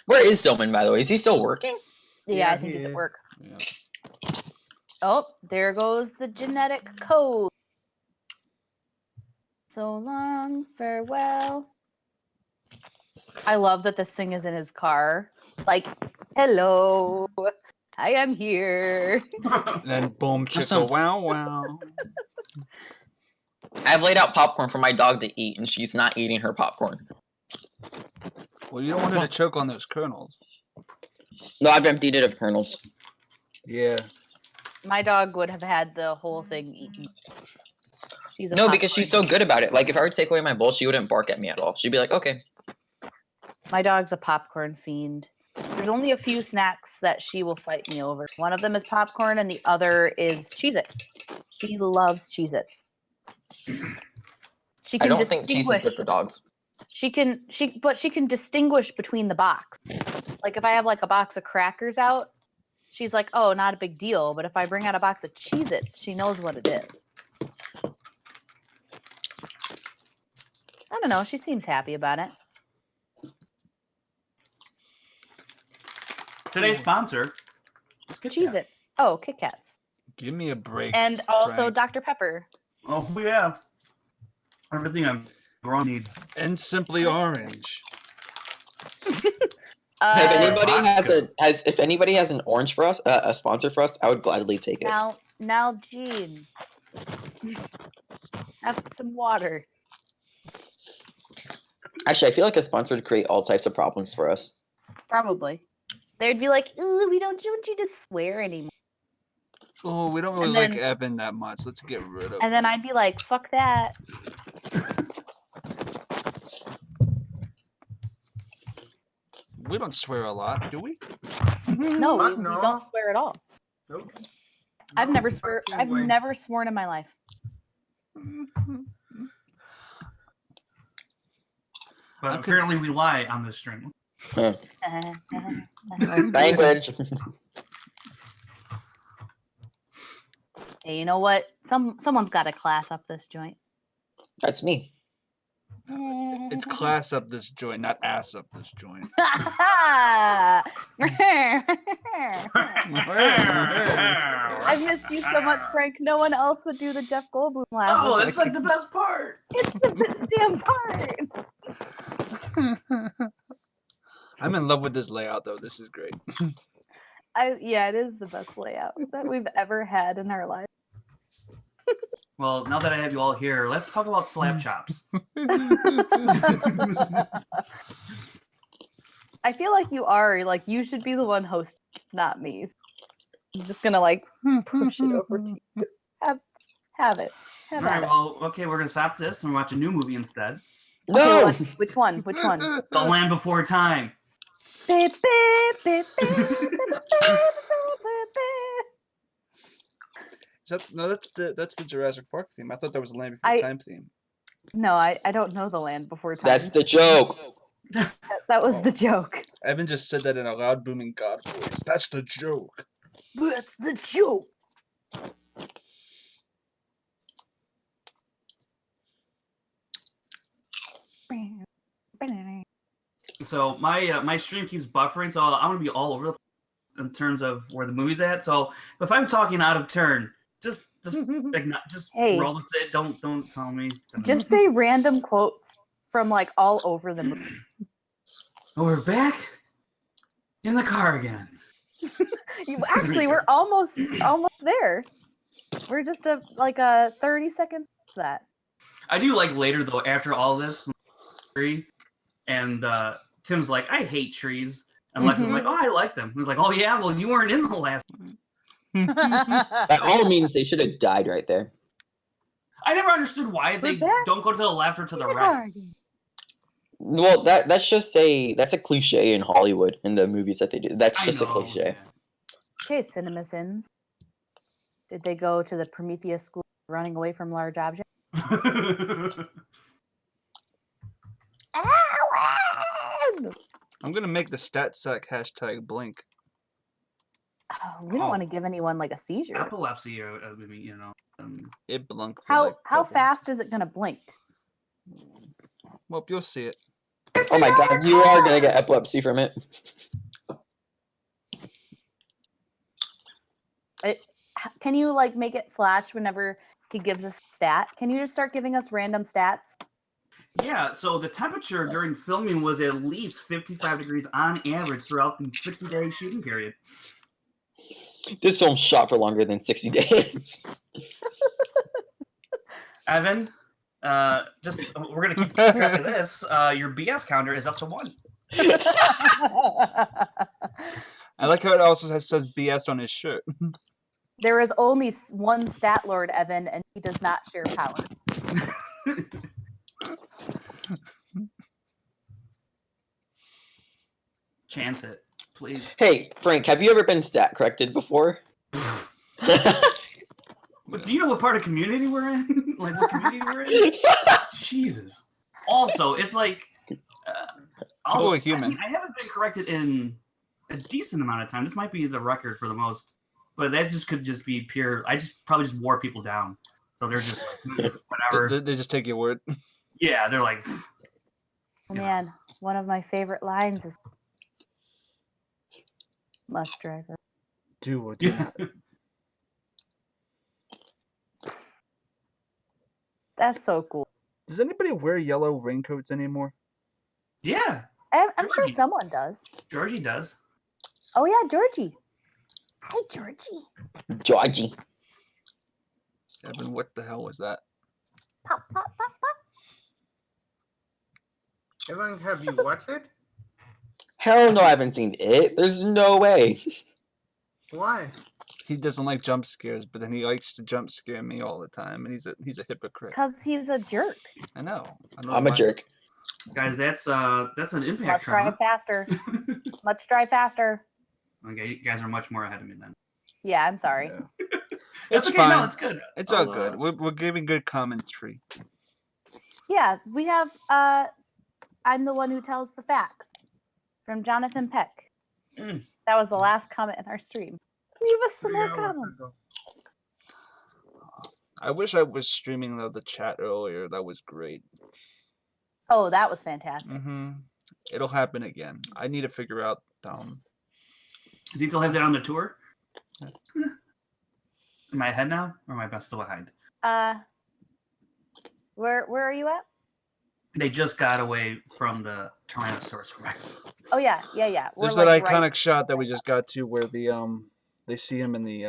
Where is Stillman, by the way? Is he still working? Yeah, Yeah, I think he he's at is. work. Yeah. Oh, there goes the genetic code. So long, farewell. I love that this thing is in his car. Like, hello, I am here. Then boom, chicka, Awesome. wow, wow. I've laid out popcorn for my dog to eat, and she's not eating her popcorn. Well, you don't want her to choke on those kernels. No, I've emptied it of kernels. Yeah. My dog would have had the whole thing eaten. She's a No, because she's so popcorn- good about it. Like, if I were to take away my bowl, she wouldn't bark at me at all. She'd be like, okay. My dog's a popcorn fiend. There's only a few snacks that she will fight me over. One of them is popcorn, and the other is Cheez-Its. She loves Cheez-Its. She I can don't think cheese is good for dogs. She can distinguish between the box. Like if I have like a box of crackers out, she's like, "Oh, not a big deal." But if I bring out a box of Cheez-Its, she knows what it is. I don't know. She seems happy about it. Today's sponsor is Kit Kat. Cheez-Its. Oh, Kit Kats. Give me a break. And also Frank. Dr. Pepper. Oh yeah. Everything a girl needs. And Simply Orange. If anybody vodka. if anybody has an orange for us, a sponsor for us, I would gladly take it. Now, Gene. Have some water. Actually, I feel like a sponsor would create all types of problems for us. Probably. They'd be like, "Ooh, we don't want you to swear anymore." Oh, we don't really And like then- Evan that much. Let's get rid of And then I'd be like, "Fuck that." We don't swear a lot, do we? No, Fuck we no. don't swear at all. Nope. I've No never fucking way. never sworn in my life. But I'm apparently we lie on this stream. Language. Hey, you know what? Someone's got to class up this joint. That's me. It's class up this joint, not ass up this joint. I've missed you so much, Frank. No one else would do the Jeff Goldblum laugh. Oh, that's like the best part. It's the best damn part. I'm in love with this layout, though. This is great. Yeah, it is the best layout that we've ever had in our life. Well, now that I have you all here, let's talk about slap chops. I feel like you should be the one hosting, not me. I'm just gonna push it over to you. Have it. All right, well, okay, we're gonna stop this and watch a new movie instead. No. Okay, which one? Which one? The Land Before Time. That's the Jurassic Park theme. I thought that was the Land Before Time theme. No, I don't know the Land Before Time. That's the joke. That was the joke. Evan just said that in a loud, booming God voice. That's the joke. That's the joke. So my stream keeps buffering, so I'm gonna be all over the place in terms of where the movie's at. So if I'm talking out of turn, just Hey. roll with it. Don't tell me. Just say random quotes from all over the movie. Oh, we're back in the car again. Actually, we're almost there. We're just a 30 seconds of that. I do like later though, after all this, and Tim's like, I hate trees. And Lex is like, oh, I like them. He's like, oh yeah, well you weren't in the last one. That all means they should have died right there. I never understood why they don't go to the left or to the right. Well, that's a cliche in Hollywood in the movies that they do. That's just a cliche. Okay, CinemaSins. Did they go to the Prometheus school running away from large objects? Alan! I'm gonna make the StatSec hashtag blink. Oh, we don't want to give anyone a seizure. Epilepsy, It blunk. How fast is it gonna blink? Well, you'll see it. Oh my god, you are gonna get epilepsy from it. Can you like make it flash whenever he gives us a stat? Can you just start giving us random stats? Yeah, so the temperature during filming was at least 55 degrees on average throughout the 60-day shooting period. This film shot for longer than 60 days. Evan, we're gonna keep track of this. Your BS counter is up to 1. I like how it also says BS on his shirt. There is only one stat lord, Evan, and he does not share power. Chance it, please. Hey, Frank, have you ever been stat corrected before? But do you know what part of community we're in? Like what community we're in? Jesus. Also, it's like People are human. I haven't been corrected in a decent amount of time. This might be the record for the most, but that could just be pure. I probably just wore people down, so they're just like whatever. They just take your word. Yeah, they're like. Oh, man, one of my favorite lines is "Bus driver." Do or do not. That's so cool. Does anybody wear yellow raincoats anymore? Yeah, I'm sure Georgie. someone does. Georgie does. Oh yeah, Georgie. Hi, Georgie. Georgie. Evan, what the hell was that? Pop, pop, pop, pop. Evan, have you watched it? Hell no, I haven't seen it. There's no way. Why? He doesn't like jump scares, but then he likes to jump scare me all the time, and he's a hypocrite. Because he's a jerk. I know. I don't I'm know a why. jerk. Guys, that's an impact Let's trauma. drive faster. Let's drive faster. Okay, you guys are much more ahead of me then. Yeah, I'm sorry. Yeah. That's It's okay, fine. no, it's good. It's all I'll, good. We're giving good commentary. Yeah, we have I'm the one who tells the facts from Jonathan Peck. Mm. That was the last comment in our stream. Leave us some 3 more hours comments. ago. I wish I was streaming the chat earlier. That was great. Oh, that was fantastic. Mm-hmm. It'll happen again. I need to figure out. Do you still have that on the tour? Am I ahead now, or am I still behind? Where are you at? They just got away from the Tyrannosaurus Rex. Oh yeah. There's We're, that like, iconic right shot that we just got to where they see him in the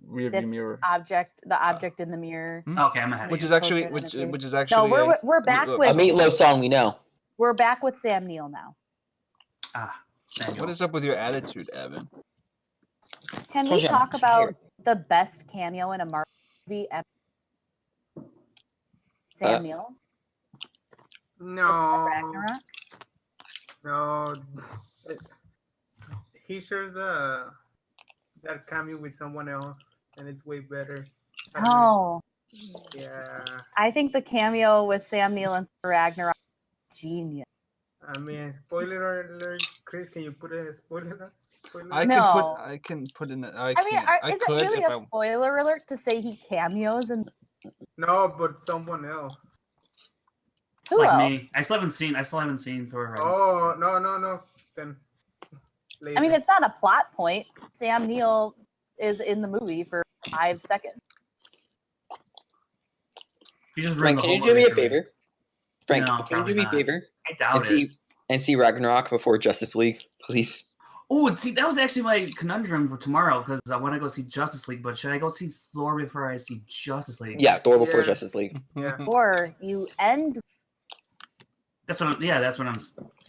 rearview this mirror, the object in the mirror. Okay, I'm ahead. which of is you. actually Closer which is No, actually we're back look, A with Meatloaf song we know. we're back with Sam Neill now. Samuel. What is up with your attitude, Evan? Can we Told you I'm talk about tired. the best cameo in a Marvel movie ever? Sam Neill? No. Ragnarok? No. He shares that cameo with someone else, and it's way better. I don't know. Oh, Yeah. I think the cameo with Sam Neill and Ragnarok is genius. I mean, spoiler alert. Chris, can you put a spoiler? No. I can put in. I mean, can't. I is it could really if a spoiler alert to say he cameos and No, but someone else. who Like else? me. I still haven't seen Thor Ragnarok. Oh, no. Then later. I mean, it's not a plot point. Sam Neill is in the movie for 5 seconds. You just Frank, ruined the can whole you do me movie a for me. favor? Frank, No, can you probably do me a not. favor? I doubt it. And see Ragnarok before Justice League, please. Oh, see, that was actually my conundrum for tomorrow because I want to go see Justice League, but should I go see Thor before I see Justice League? Yeah, Thor before Yeah. Justice League. Yeah. Or you end That's what I'm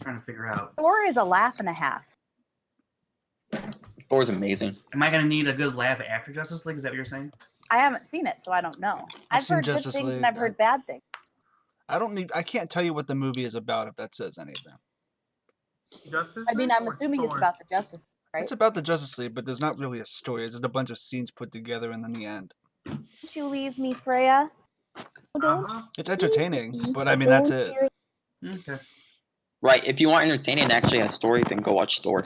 trying to figure out. Thor is a laugh and a half. Thor's amazing. Am I gonna need a good laugh after Justice League? Is that what you're saying? I haven't seen it, so I don't know. I've I've seen heard good Justice things League. and I've heard bad things. I can't tell you what the movie is about if that says anything. Justice I mean, League I'm or assuming it's Thor? about the Justice League, right? It's about the Justice League, but there's not really a story. It's just a bunch of scenes put together, and then the end. Don't you leave me, Freya. Oh, don't Uh-huh. It's entertaining, but I mean that's it. Okay. Right, if you want entertaining and actually a story, then go watch Thor.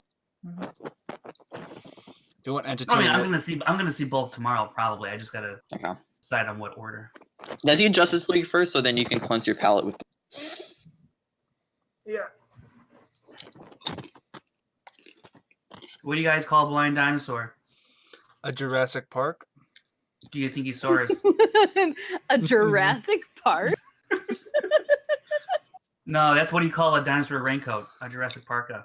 If you want I mean, entertainment, I'm gonna see both tomorrow probably. I just gotta Okay. decide on what order. Let's see Justice League first, so then you can cleanse your palate with. Yeah. What do you guys call a blind dinosaur? A Jurassic Park. Do you think he saw us? A Jurassic Park? No, that's what you call a dinosaur raincoat. A Jurassic Parka.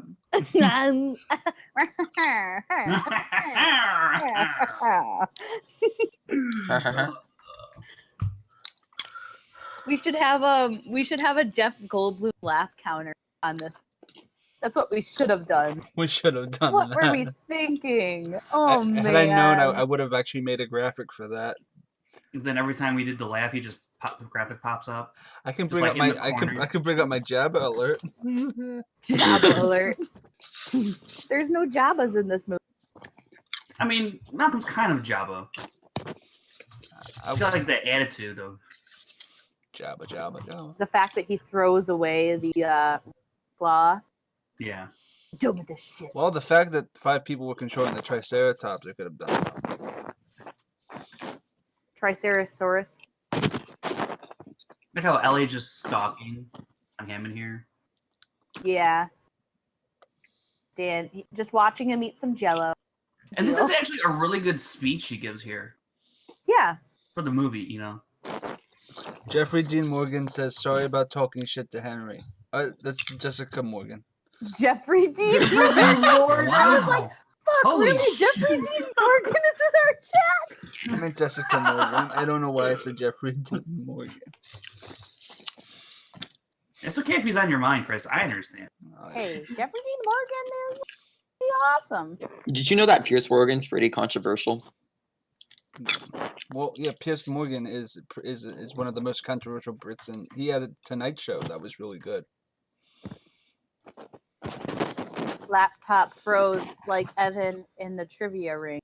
We should have a Jeff Goldblum laugh counter on this. That's what we should have done. We should have done What that. were we thinking? Oh man! Had I known, I would have actually made a graphic for that. Then every time we did the laugh, the graphic pops up. I can Just bring like up in my the I corner. can bring up my Jabba alert. Jabba alert. There's no Jabbas in this movie. I mean, Malcolm's kind of Jabba. He's got like the attitude of Jabba. The fact that he throws away the claw. yeah. Done with this shit. Well, the fact that 5 people were controlling the Triceratops, they could have done something. Triceratops. Look how Ellie's just stalking on him in here. Yeah. Dan, just watching him eat some Jello. And this is actually a really good speech he gives here Yeah. for the movie, you know. Jeffrey Dean Morgan says, "Sorry about talking shit to Henry." That's Jessica Morgan. Jeffrey Dean Morgan. Wow. I was like, fuck, Holy really? shit. Jeffrey Dean Morgan is in our chat? I meant Jessica Morgan. I don't know why I said Jeffrey Dean Morgan. It's okay if he's on your mind, Chris. I understand. Hey, Jeffrey Dean Morgan is awesome. Did you know that Pierce Morgan's pretty controversial? Well, yeah, Piers Morgan is one of the most controversial Brits, and he had a Tonight Show that was really good. Laptop froze like Evan in the trivia ring.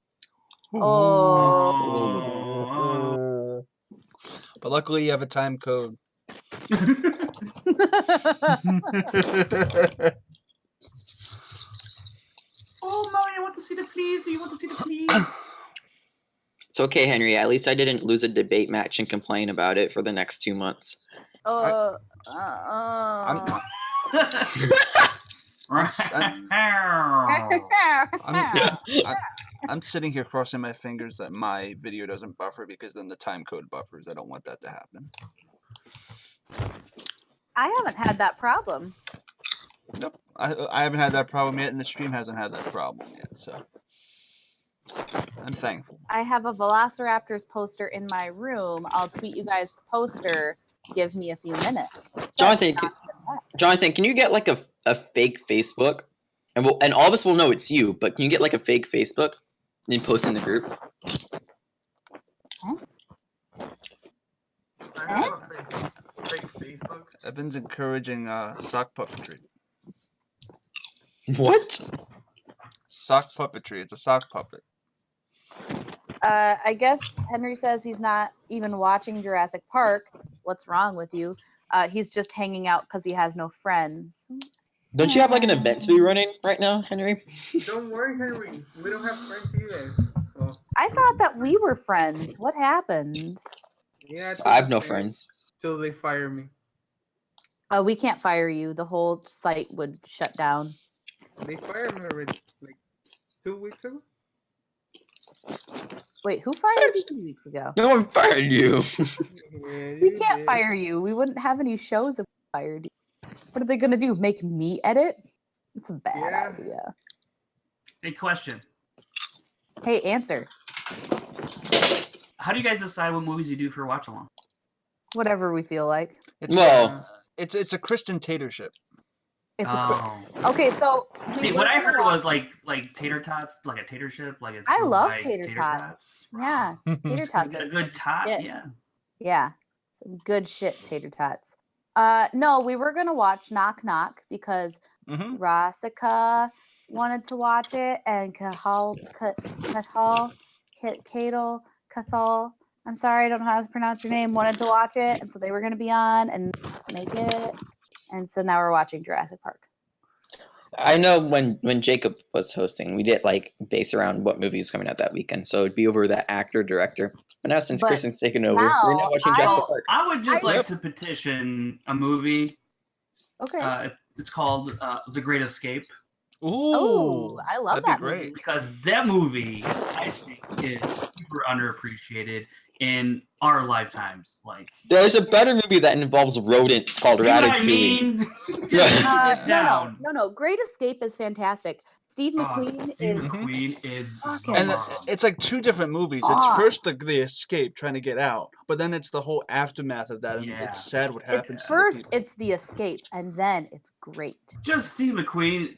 Oh. But luckily, you have a time code. Oh, Mommy, I want to see the fleas. Do you want to see the fleas? It's okay, Henry. At least I didn't lose a debate match and complain about it for the next 2 months. I'm sitting here crossing my fingers that my video doesn't buffer, because then the time code buffers. I don't want that to happen. I haven't had that problem. Nope, I haven't had that problem yet, and the stream hasn't had that problem yet. So I'm thankful. I have a Velociraptors poster in my room. I'll tweet you guys the poster. Give me a few minutes. Jonathan, can you get like a fake Facebook? And all of us will know it's you, but can you get like a fake Facebook and post in the group? I have a fake Facebook. Evan's encouraging sock puppetry. What? Sock puppetry. It's a sock puppet. I guess Henry says he's not even watching Jurassic Park. What's wrong with you? He's just hanging out because he has no friends. Don't you have like an event to be running right now, Henry? Don't worry, Henry. We don't have friends either. So I thought that we were friends. What happened? yeah, I have no friends. Till they fire me. We can't fire you. The whole site would shut down. They fired me already, like 2 weeks ago. Wait, who fired you 2 weeks ago? No one fired you. Yeah, We you can't did. fire you. We wouldn't have any shows if we fired you. What are they gonna do? Make me edit? It's a bad Yeah. idea. Big question. Hey, answer. How do you guys decide what movies you do for watch along? Whatever we feel like. It's a Kristen tatership. It's Okay, so see, what I heard was like tater tots, like a tater chip, like it's. I from, love like, tater tots. Yeah, tater tots A are good tot, shit. yeah. Yeah, some good shit tater tots. No, we were gonna watch Knock Knock because Rassika wanted to watch it, and Cathal, I'm sorry, I don't know how to pronounce your name, wanted to watch it, and so they were gonna be on and make it, and so now we're watching Jurassic Park. I know when Jacob was hosting, we did like base around what movie was coming out that weekend, so it'd be over that actor director. But now since Kristen's taken over, we're now watching Jurassic Park. I would just like to petition a movie. Okay. It's called The Great Escape. Oh, I love that'd be that great. movie. Because that movie, I think, is super underappreciated in our lifetimes. Like, There's a better movie that involves rodents called see what Ratatouille. I mean? Just use it down. No. Great Escape is fantastic. Steve McQueen Steve is McQueen is fucking- And bomb. it's like two different movies. It's Ah. first the escape, trying to get out, but then it's the whole aftermath of that, and Yeah. it's sad what happens. It's to the first people. it's the escape, and then it's great. Just Steve McQueen.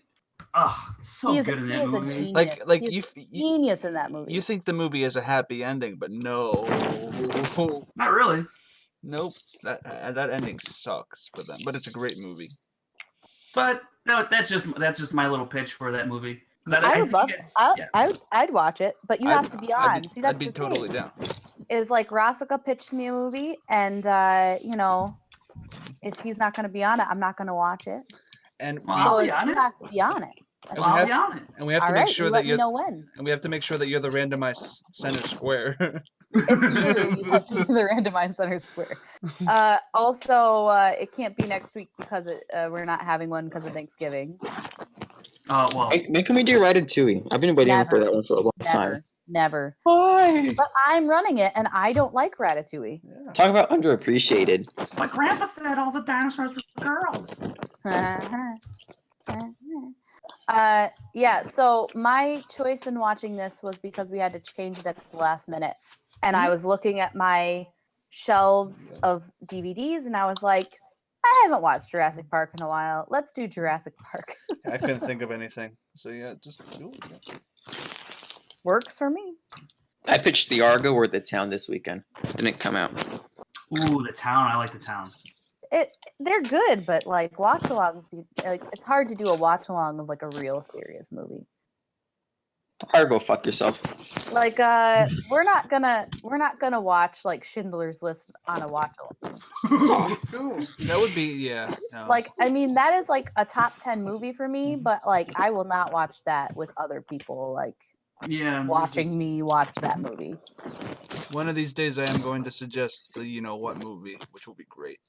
Oh, so He is good in he that is a movie. genius. Like He's you, genius in that movie. you think the movie has a happy ending, but no, Not really. nope. That ending sucks for them, but it's a great movie. But no, that's just my little pitch for that movie. 'Cause I would think love. you guys- I'd watch it, but you have to be on. See, that's I'd be the totally thing. down. Is like Rossica pitched me a movie, and you know, if he's not going to be on it, I'm not going to watch it. And Well, we, I'll So be on you it. have to be on it. and Well, I'll be on it. and we have to All make right, sure you that let me you're know when. and we have to make sure that you're the randomized center square. It's true. You have to be the randomized center square. Also, it can't be next week because we're not having one because of Thanksgiving. Well, When can we do Ratatouille? I've been waiting for Never. that one for a long time. Never. Why? But I'm running it, and I don't like Ratatouille. Yeah. Talk about underappreciated. my grandpa said all the dinosaurs were girls. Yeah, so my choice in watching this was because we had to change it at the last minute. And I was looking at my shelves of DVDs, and I was like, I haven't watched Jurassic Park in a while. Let's do Jurassic Park. I couldn't think of anything, so yeah, just do it. Works for me. I pitched the Argo or the Town this weekend. Didn't come out. Ooh, the town. I like the town. They're good, but like watch-alongs, like it's hard to do a watch-along of like a real serious movie. Argo, fuck yourself. Like we're not gonna watch like Schindler's List on a watch-along. Me too. That would be yeah. No. Like, I mean, that is like a top 10 movie for me, but like I will not watch that with other people like Yeah. watching me watch that movie. One of these days, I am going to suggest the you know what movie, which will be great.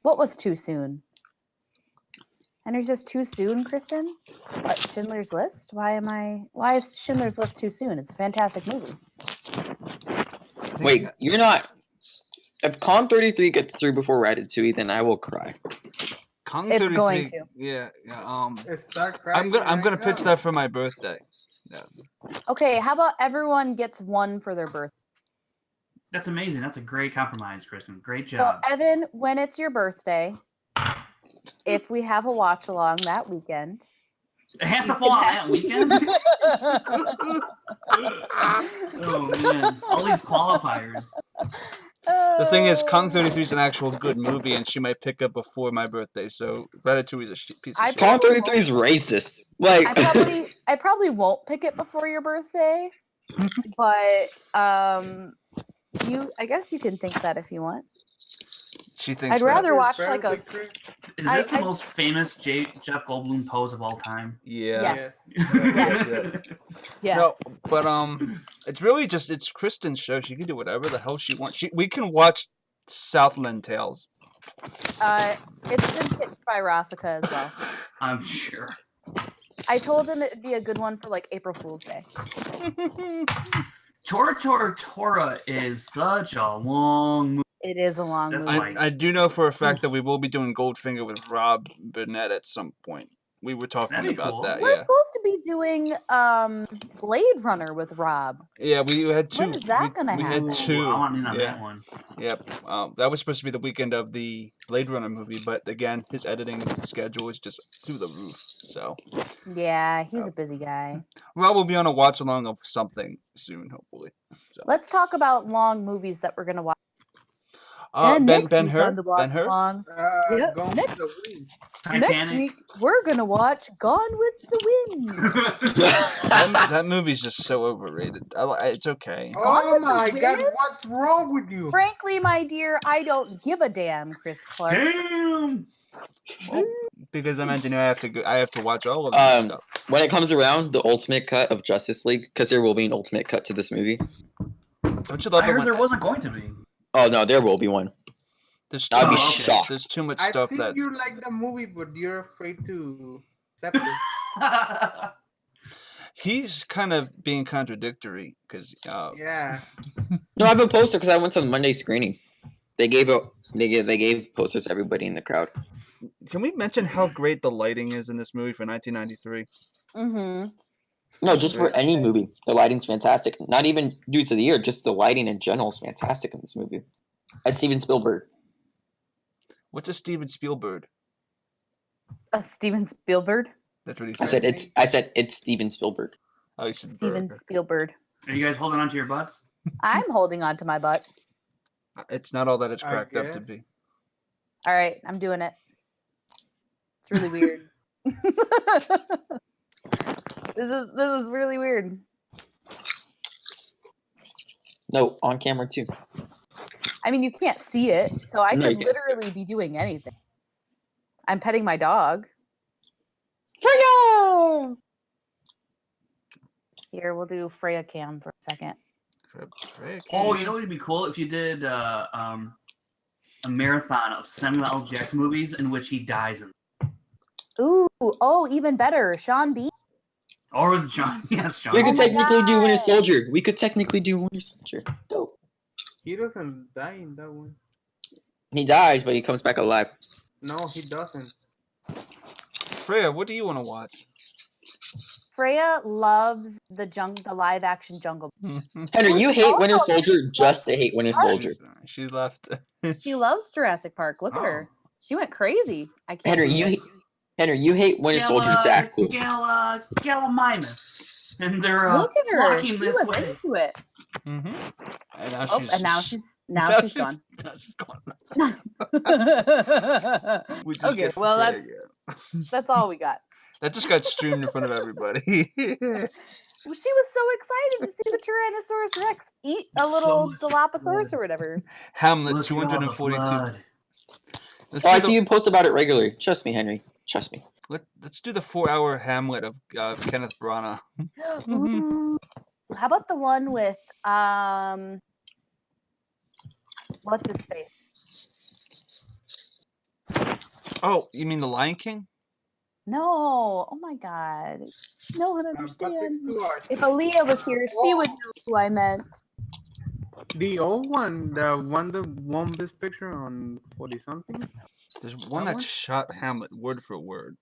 What was too soon? Henry says too soon, Kristen? What, Schindler's List? Why is Schindler's List too soon? It's a fantastic movie. Wait, you're not. If Con 33 gets through before Ratatouille, then I will cry. Kong It's 33. going to. Yeah. Start I'm gonna pitch that for my birthday. Yeah. Okay, how about everyone gets one for their birthday? That's amazing. That's a great compromise, Kristen. Great So, job. Evan, when it's your birthday, if we have a watch along that weekend, It has to fall on that weekend. Oh man, all these qualifiers. The thing is, Kong 33 is an actual good movie, and she might pick up before my birthday. So Ratatouille is a piece of I shit. Con 33 is racist. Like, I probably won't pick it before your birthday, but I guess you can think that if you want. She thinks I'd rather that. watch like a Is this the I- most famous Jeff Goldblum pose of all time? Yeah. yes, Yeah. yes. No, but it's really just it's Kristen's show. She can do whatever the hell she wants. We can watch Southland Tales. It's been pitched by Rossica as well. I'm sure. I told him it would be a good one for like April Fool's Day. Tora is such a long movie. It is a long That's movie. like- I do know for a fact that we will be doing Goldfinger with Rob Burnett at some point. We were talking That'd be about cool. that. We're Yeah. supposed to be doing Blade Runner with Rob. Yeah, we had two. When is that gonna we happen? had two. I want in on Yeah. that one. Yep. That was supposed to be the weekend of the Blade Runner movie, but again, his editing schedule is just through the roof. So Yeah, he's a busy guy. Rob will be on a watch along of something soon, hopefully. So. Let's talk about long movies that we're gonna watch. Ben next week Hur. on the Watch Along, Yep, Gone next- with the Wind. next Titanic. week we're gonna watch Gone with the Wind. That movie's just so overrated. It's okay. Oh with the my God, Wind? what's wrong with you? Frankly, my dear, I don't give a damn, Chris Clark. Damn. Because I'm engineer, I have to watch all of this stuff. when it comes around, the ultimate cut of Justice League, because there will be an ultimate cut to this movie. Don't you love I it heard when there wasn't going to be. Oh no, there will be one. there's I'd too be much shocked. there's too much I stuff think that you like the movie, but you're afraid to Scepter. He's kind of being contradictory because Yeah. No, I have a poster because I went to the Monday screening. They gave posters to everybody in the crowd. can we mention how great the lighting is in this movie for 1993? Mm-hmm. No, just for any movie, the lighting's fantastic. Not even due to the year, just the lighting in general is fantastic in this movie. As Steven Spielberg. What's a Steven Spielberg? Steven Spielberg. That's what he I said. said it's Steven Spielberg. Oh, he said Steven burger. Spielberg. Are you guys holding on to your butts? I'm holding on to my butt. It's not all that it's I cracked up to guess. be. All right, I'm doing it. It's really weird. This is really weird. No, on camera too. I mean, you can't see it, so I No, could you can't. literally be doing anything. I'm petting my dog. Freya! Here, we'll do Freya cam for a second. Oh, you know what would be cool if you did a marathon of Samuel L. Jackson movies in which he dies in. Ooh, oh, even better, Sean Bean. Or with John. Yes, John. We Oh could my technically do Winter God. Soldier. We could technically do Winter Soldier. Dope. He doesn't die in that one. He dies, but he comes back alive. No, he doesn't. Freya, what do you want to watch? Freya loves the live action Jungle. Henry, you hate Winter Also, Soldier just to hate Winter Soldier. She left. She loves Jurassic Park. Look at her. She went crazy. I can't. Henry, you hate Winter Soldier to act cool. Gallimimus. And they're Look at her. flocking She this was way. into it. Mm-hmm. And now Oh, she's and now she's gone. We just Okay, get well Freya that's again. that's all we got. That just got streamed in front of everybody. She was so excited to see the Tyrannosaurus Rex eat a little Dilophosaurus or whatever. Hamlet Look at all the 242. blood. Let's Oh, I do see you post about it regularly. Trust me, Henry. Trust me. let's do the 4-hour Hamlet of Kenneth Branagh. Ooh. How about the one with what's his face? Oh, you mean The Lion King? No. Oh my God. No one Patrick understands. Stewart. If Aaliyah was here, she would know who I meant. The old one, the one that won this picture on 40 something. There's one That that one? shot Hamlet word for word.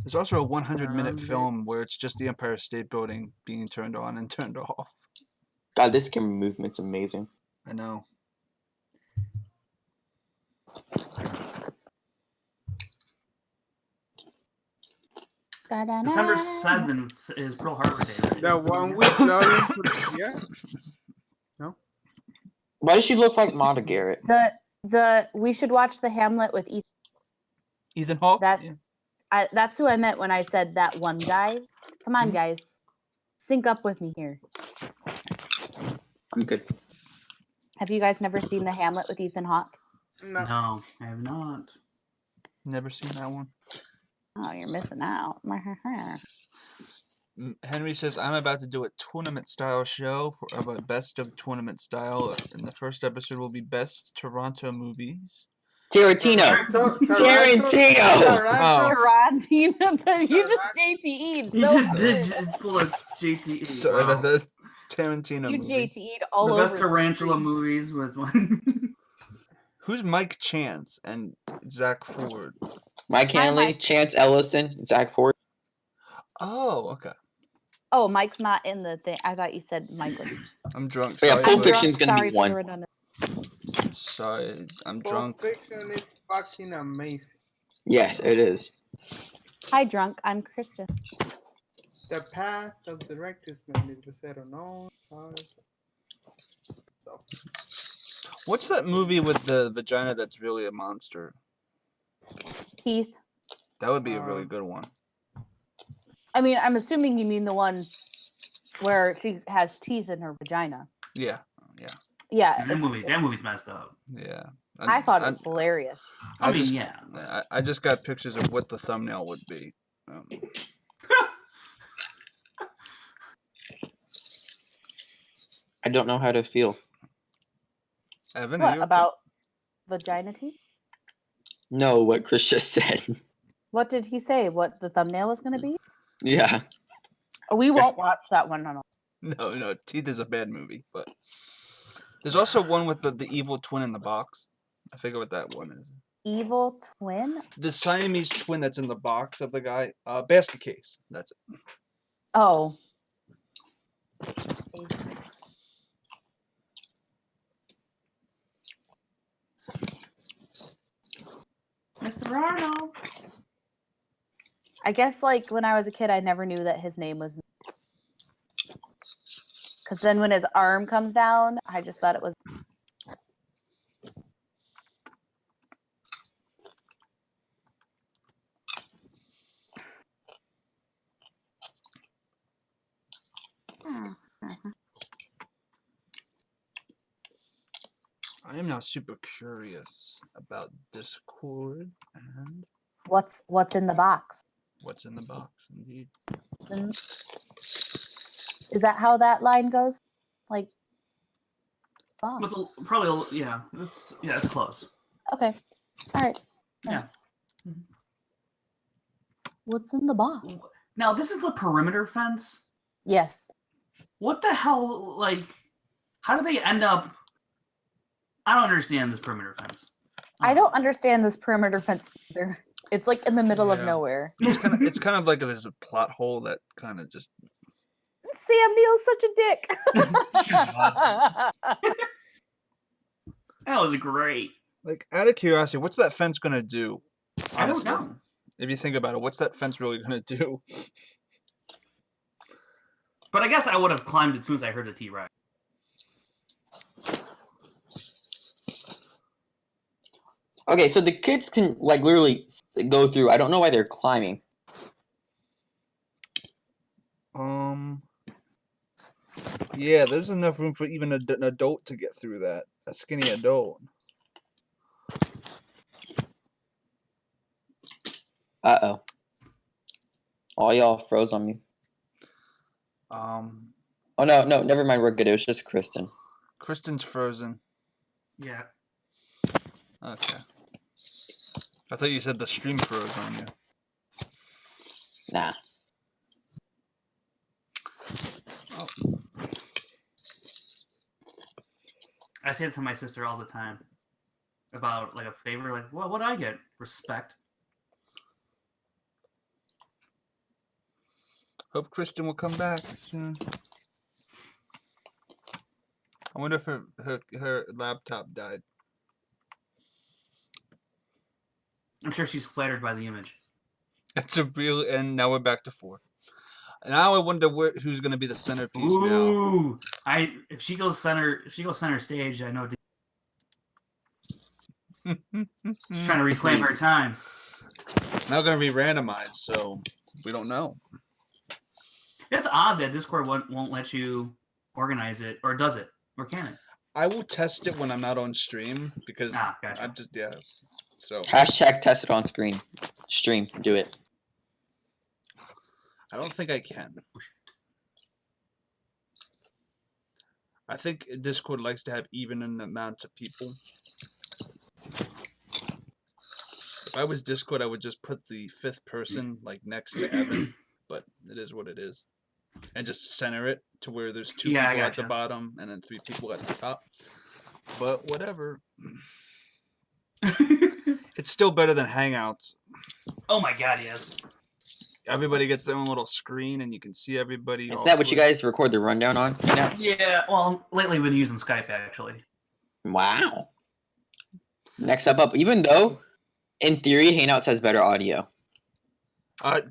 There's also a 100-minute film where it's just the Empire State Building being turned on and turned off. God, this camera movement's amazing. I know. December 7th is Pearl Harbor Day. Right? The one with Lawrence. Yeah. Why does she look like Mata Garrett? We should watch the Hamlet with Ethan. Ethan Hawke? That's who I meant when I said that one guy. Come on, Mhm. guys, sync up with me here. I'm good. Have you guys never seen the Hamlet with Ethan Hawke? No. No, I have not. Never seen that one. Oh, you're missing out. Henry says, I'm about to do a tournament-style show about best of tournament style, and the first episode will be best Toronto movies. Tarantino. Tarantino. Oh. Tarantino, but you just JTE'd. You So just did just pull a JTE. So Wow. the Tarantino you movie. JTE'd all The over. best tarantula movies with one. Who's Mike Chance and Zach Ford? Mike Hanley, Mike. Chance Ellison, Zach Ford. Oh, okay. Oh, Mike's not in the thing. I thought you said Mike was. I'm drunk. Yeah, Sorry, Pulp I'm but- Fiction's drunk. gonna Sorry be for one. the redundant. Sorry, I'm Pulp drunk. Fiction is fucking amazing. Yes, it is. Hi, drunk. I'm Kristen. The path of the righteous man is set on all sides. So, What's that movie with the vagina that's really a monster? Keith. That would be a really good one. I mean, I'm assuming you mean the one where she has teeth in her vagina. Yeah. Yeah. that movie's messed up. Yeah. I thought it was hilarious. I mean, just, yeah. I just got pictures of what the thumbnail would be. I don't know how to feel. Evan, are What you okay? about vagina teeth? No, what Chris just said. What did he say? What the thumbnail was going to be? Yeah. We won't watch that one. No. No, Teeth is a bad movie, but there's also one with the evil twin in the box. I forget what that one is. Evil twin? The Siamese twin that's in the box of the guy. Basket case. That's it. Oh. Mr. Arnold. I guess like when I was a kid, I never knew that his name was. Because then when his arm comes down, I just thought it was. I am now super curious about Discord and What's in the box? what's in the box, indeed. Is that how that line goes? Like, box. With probably, yeah. It's close. Okay. All right. Yeah. What's in the box? Now, this is the perimeter fence. Yes. What the hell, like, how do they end up? I don't understand this perimeter fence. I don't understand this perimeter fence either. It's like in the middle of Yeah. nowhere. It's kind of like there's a plot hole that kind of just. Sam Neill's such a dick. That was great. Like, out of curiosity, what's that fence gonna do? I don't Honestly, know. if you think about it, what's that fence really gonna do? But I guess I would have climbed as soon as I heard the T-Rex. Okay, so the kids can like literally go through. I don't know why they're climbing. Yeah, there's enough room for even an adult to get through that. A skinny adult. Uh-oh. All y'all froze on me. Oh, no, never mind. We're good. It was just Kristen. Kristen's frozen. Yeah. Okay. I thought you said the stream froze on you. Nah. Oh. I say it to my sister all the time about like a favor. Like, well, what'd I get? Respect. Hope Kristen will come back soon. I wonder if her laptop died. I'm sure she's flattered by the image. It's a real, and now we're back to 4. Now I wonder who's going to be the centerpiece now. Ooh, if she goes center stage. I know she's trying to reclaim her time. It's now going to be randomized, so we don't know. It's odd that Discord won't let you organize it, or does it, or can it? I will test it when I'm not on stream because Gotcha. I'm just So Hashtag test it on screen. Stream. Do it. I don't think I can. I think Discord likes to have even an amount of people. If I was Discord, I would just put the 5th person like next to Evan, but it is what it is. And just center it to where there's 2 people at the bottom and then 3 people at the top. But whatever. It's still better than Hangouts. Oh my god, yes. Everybody gets their own little screen and you can see everybody. Is that what you guys record the rundown on? Yeah, well, lately we've been using Skype actually. Wow. Next up, even though in theory Hangouts has better audio.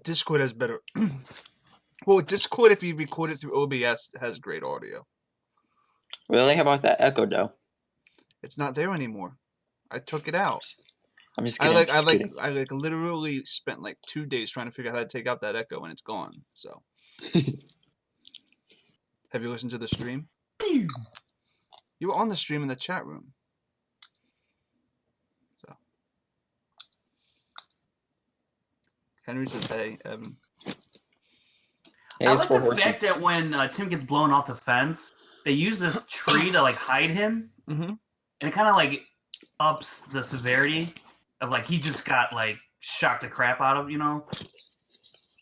Discord has better. Well, Discord, if you record it through OBS, has great audio. Really? How about that echo though? It's not there anymore. I took it out. I'm just kidding. I literally spent like 2 days trying to figure out how to take out that echo, and it's gone. So, have you listened to the stream? You were on the stream in the chat room. So, Henry says, "Hey, Evan." Hey, I like the fact that when Tim gets blown off the fence, they use this tree to like hide him, Mm-hmm. and it kind of like ups the severity of like he just got like shocked the crap out of, you know.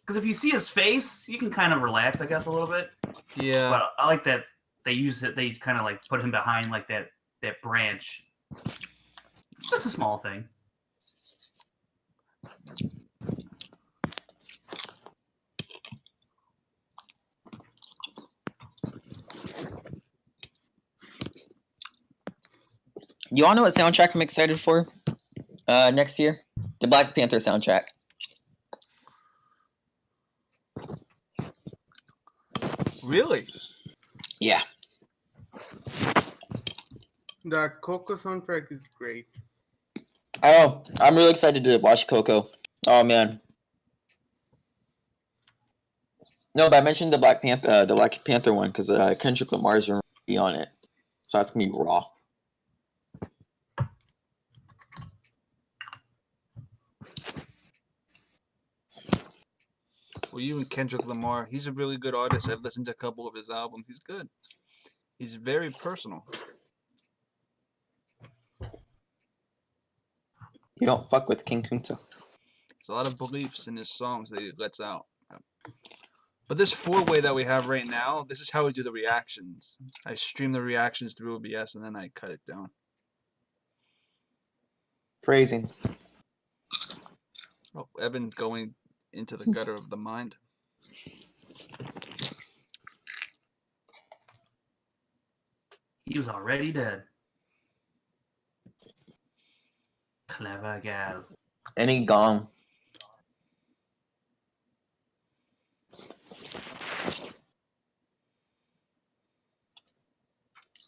Because if you see his face, you can kind of relax, I guess, a little bit. Yeah. But I like that they use it. They kind of like put him behind like that branch. It's just a small thing. You all know what soundtrack I'm excited for next year? The Black Panther soundtrack. Really? Yeah. The Coco soundtrack is great. Oh, I'm really excited to watch Coco. Oh man. No, but I mentioned the Black Panther one because Kendrick Lamar's gonna be on it, so that's gonna be raw. Well, you and Kendrick Lamar, he's a really good artist. I've listened to a couple of his albums. He's good. He's very personal. You don't fuck with King Kunta. There's a lot of beliefs in his songs that he lets out. But this four-way that we have right now, this is how we do the reactions. I stream the reactions through OBS and then I cut it down. Phrasing. Oh, Evan going into the gutter of the mind. He was already dead. Clever gal. And he gone.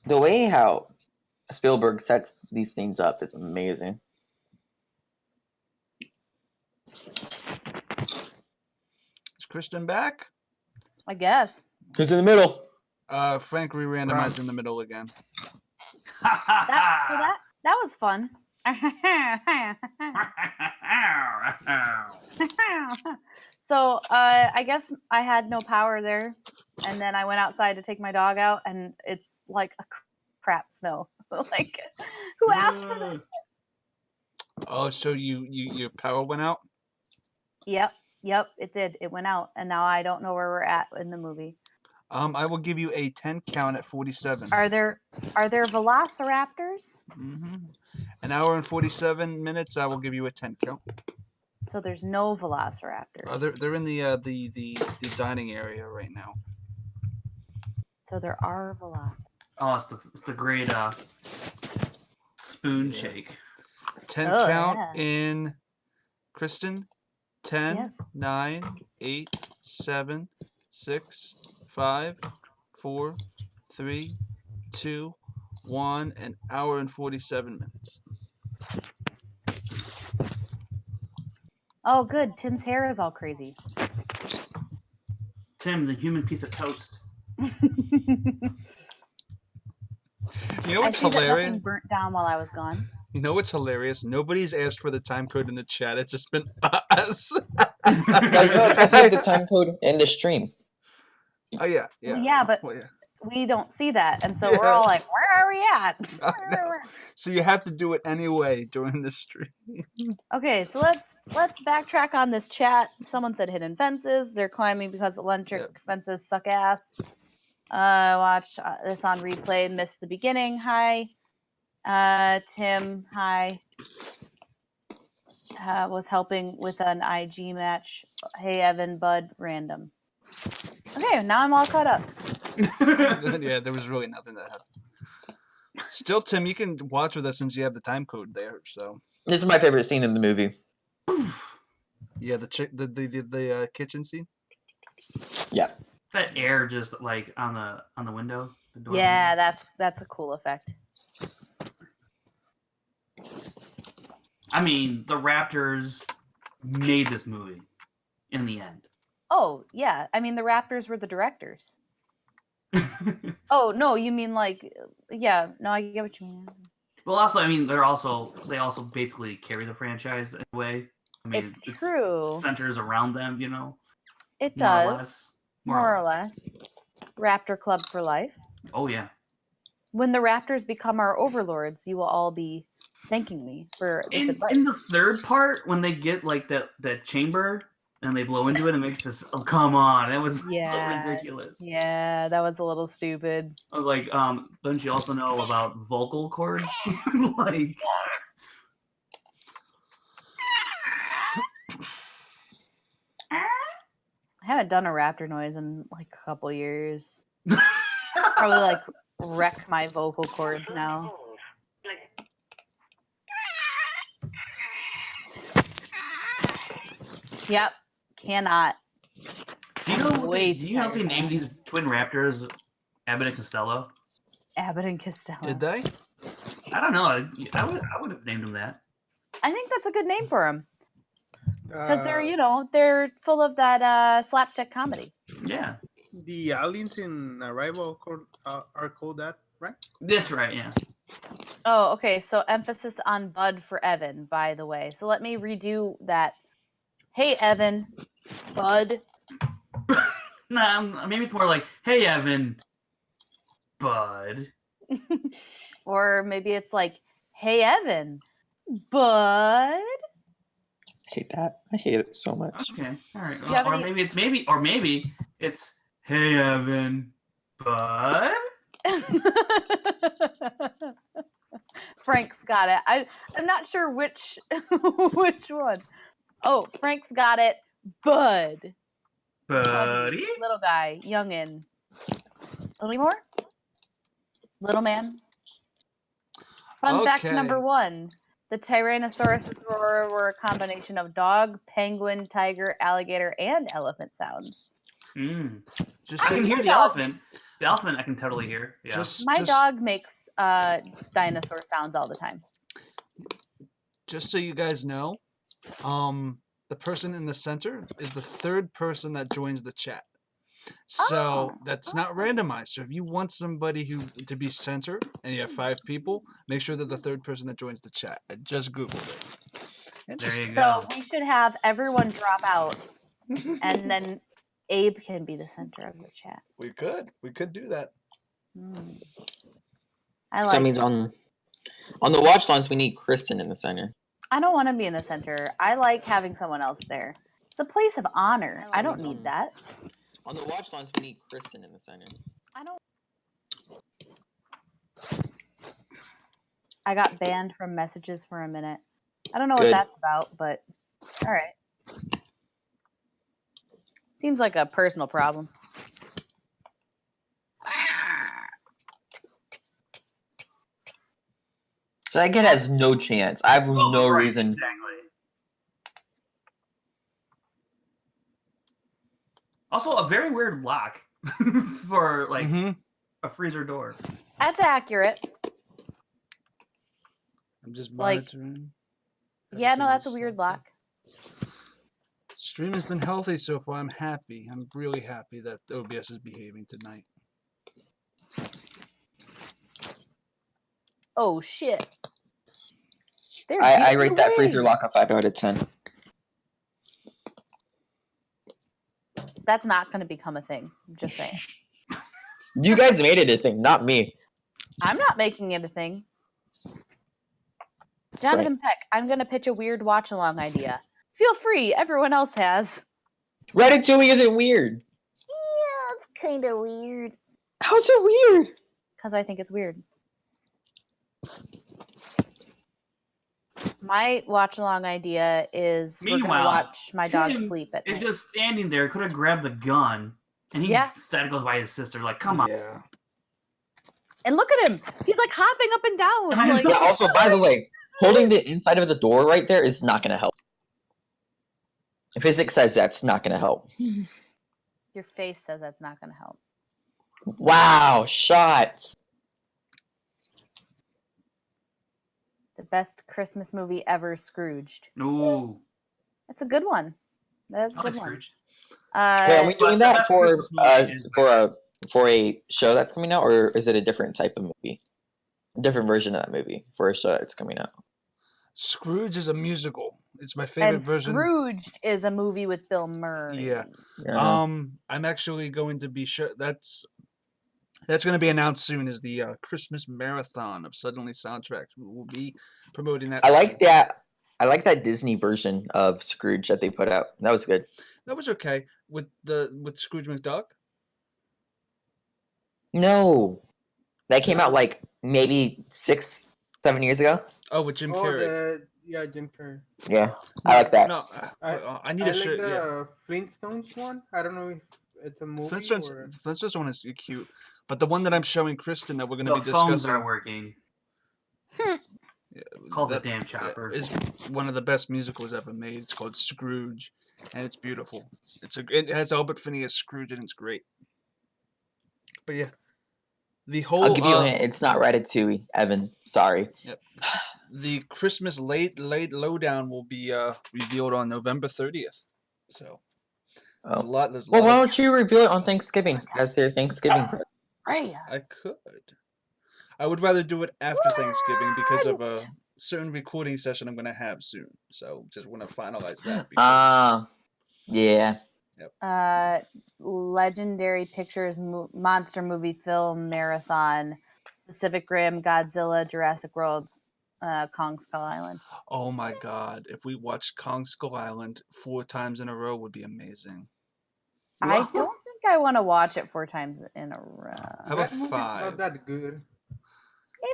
The way how Spielberg sets these things up is amazing. Is Kristen back? I guess. Who's in the middle? Frank re-randomized in the middle again. That was fun. So I guess I had no power there, and then I went outside to take my dog out, and it's like a crap snow. Like, who asked for this? Oh, so your power went out? Yep, it did. It went out, and now I don't know where we're at in the movie. I will give you a 10 count at 47. Are there velociraptors? Mm-hmm. An hour and 47 minutes. I will give you a 10 count. So there's no velociraptors. They're in the dining area right now. So there are velociraptors. Oh, it's the great spoon shake. 10 count in Kristen. 10, Yes. 9, 8, 7, 6, 5, 4, 3, 2, 1, an hour and 47 minutes. Oh, good. Tim's hair is all crazy. Tim, the human piece of toast. You know what's I see that hilarious? nothing burnt down while I was gone. You know what's hilarious? Nobody's asked for the time code in the chat. It's just been us. No, it's also the time code in the stream. Oh yeah, yeah. Well, yeah, but we don't see that, and so we're all like, "Where are we at?" So you have to do it anyway during the stream. Okay, so let's backtrack on this chat. Someone said hidden fences. They're climbing because electric fences suck ass. Watch this on replay and missed the beginning. Hi, Tim. Hi. Was helping with an IG match. Hey, Evan, Bud, random. Okay, now I'm all caught up. Yeah, there was really nothing that happened. Still, Tim, you can watch with us since you have the time code there. So This is my favorite scene in the movie. yeah, the kitchen scene. Yeah. That air just like on the window. The door Yeah, window. that's a cool effect. I mean, the Raptors made this movie in the end. Oh, yeah. I mean, the Raptors were the directors. Oh, no, you mean like, yeah. No, I get what you mean. Well, also, I mean, they also basically carry the franchise in a way. I mean, It's true. Centers around them, you know. It More or does. less. More or less. Raptor Club for life. Oh yeah. When the Raptors become our overlords, you will all be thanking me for this In advice. the third part, when they get like that chamber and they blow into it, it makes this. Oh, come on! That was so ridiculous. Yeah, that was a little stupid. I was like, don't you also know about vocal cords? Like, I haven't done a raptor noise in like a couple years. Probably like wreck my vocal cords now. Yep, cannot. do you know? Way Do too you know if tired they for named that. these twin raptors Abbott and Costello? Abbott and Costello. Did they? I don't know. I would have named them that. I think that's a good name for them because they're, Uh, they're full of that slapstick comedy. Yeah, the aliens in Arrival are called that, right? that's right. Yeah. Oh, okay. So emphasis on Bud for Evan, by the way. So let me redo that. Hey, Evan, Bud. Nah, maybe it's more like, "Hey, Evan, bud." Or maybe it's like, hey, Evan, Bud. I hate that. I hate it so much. Okay, all right. you have Or any- maybe it's, "Hey, Evan, bud." Frank's got it. I'm not sure which which one. Oh, Frank's got it. Bud. Buddy. Little guy. Youngin. Any more? Little man. Fun fact Okay. number 1. The Tyrannosaurus were a combination of dog, penguin, tiger, alligator, and elephant sounds. Just I so can you, hear the elephant. The elephant I can totally hear. Yeah. My dog makes dinosaur sounds all the time. just so you guys know, the person in the center is the third person that joins the chat. So that's not randomized. So if you want somebody to be center and you have 5 people, make sure that the third person that joins the chat. I just Googled it. There Interesting. you go. So we should have everyone drop out, and then Abe can be the center of the chat. We could do that. I So that like. means on the watch lines we need Kristen in the center. I don't want to be in the center. I like having someone else there. It's a place of honor. I don't need that. On the watch lines we need Kristen in the center. I don't. I got banned from messages for a minute. I don't know what Good. that's about, but all right. Seems like a personal problem. So that kid has no chance. I have no Right, reason. Exactly. Also, a very weird lock for like a freezer door. That's accurate. I'm just Like, monitoring. Yeah, no, Everything that's a is weird healthy. lock. Stream has been healthy so far. I'm happy. I'm really happy that OBS is behaving tonight. Oh shit. They're I getting rate that freezer away. lock a 5 out of 10. That's not going to become a thing. I'm just saying. You guys made it a thing, not me. I'm not making it a thing. Jonathan Peck, I'm going to pitch a weird watch along idea. Feel free. Everyone else has. Ratatouille isn't weird. Yeah, it's kind of weird. How's it weird? Because I think it's weird. My watch along idea is we're going to Meanwhile, watch my dog Tim sleep at is night. just standing there, could have grabbed the gun, and he instead goes by his sister. Like, come on. Yeah. And look at him. He's like hopping up and down. I Like, know. Yeah, also, by the way, holding the inside of the door right there is not going to help. Physics says that's not going to help. your face says that's not going to help. Wow, shots. The best Christmas movie ever, Scrooged. Ooh. That's a good one. That's a I like good one. Scrooge. Wait, are we But doing the that best for Christmas movie is- for a show that's coming out, or is it a different type of movie? A different version of that movie for a show that's coming out. Scrooge is a musical. It's my favorite And version. Scrooged is a movie with Bill Murray. Yeah. Yeah. I'm actually going to be sure that's That's going to be announced soon as the Christmas marathon of Suddenly Soundtracks. We will be promoting that. I soon. like that. I like that Disney version of Scrooge that they put out. That was good. That was okay with Scrooge McDuck. No, that came out No. like maybe 6, 7 years ago. Oh, with Jim Oh, Carrey. Jim Carrey. Yeah, I like that. No, I need I a like shirt. the Yeah, Flintstones one. I don't know if it's a movie or. Flintstones one is cute, but the one that I'm showing Kristen that we're going to The be phones discussing. aren't working. Call the damn chopper. Is one of the best musicals ever made. It's called Scrooge, and it's beautiful. It has Albert Finney as Scrooge, and it's great. But yeah, the whole. I'll give you a hint. It's not Ratatouille, Evan. Sorry. Yep. The Christmas late lowdown will be revealed on November 30th. So there's a lot. Well, why don't you reveal it on Thanksgiving as their Thanksgiving present? Right. I could. I would rather do it after Thanksgiving because of a certain recording session I'm going to have soon. So just want to finalize that. Yeah. Yep. Legendary Pictures Monster Movie Film Marathon, Pacific Rim, Godzilla, Jurassic World, Kong Skull Island. Oh my God! If we watched Kong Skull Island 4 times in a row, would be amazing. I don't think I want to watch it 4 times in a row. How about That movie's 5? not that good.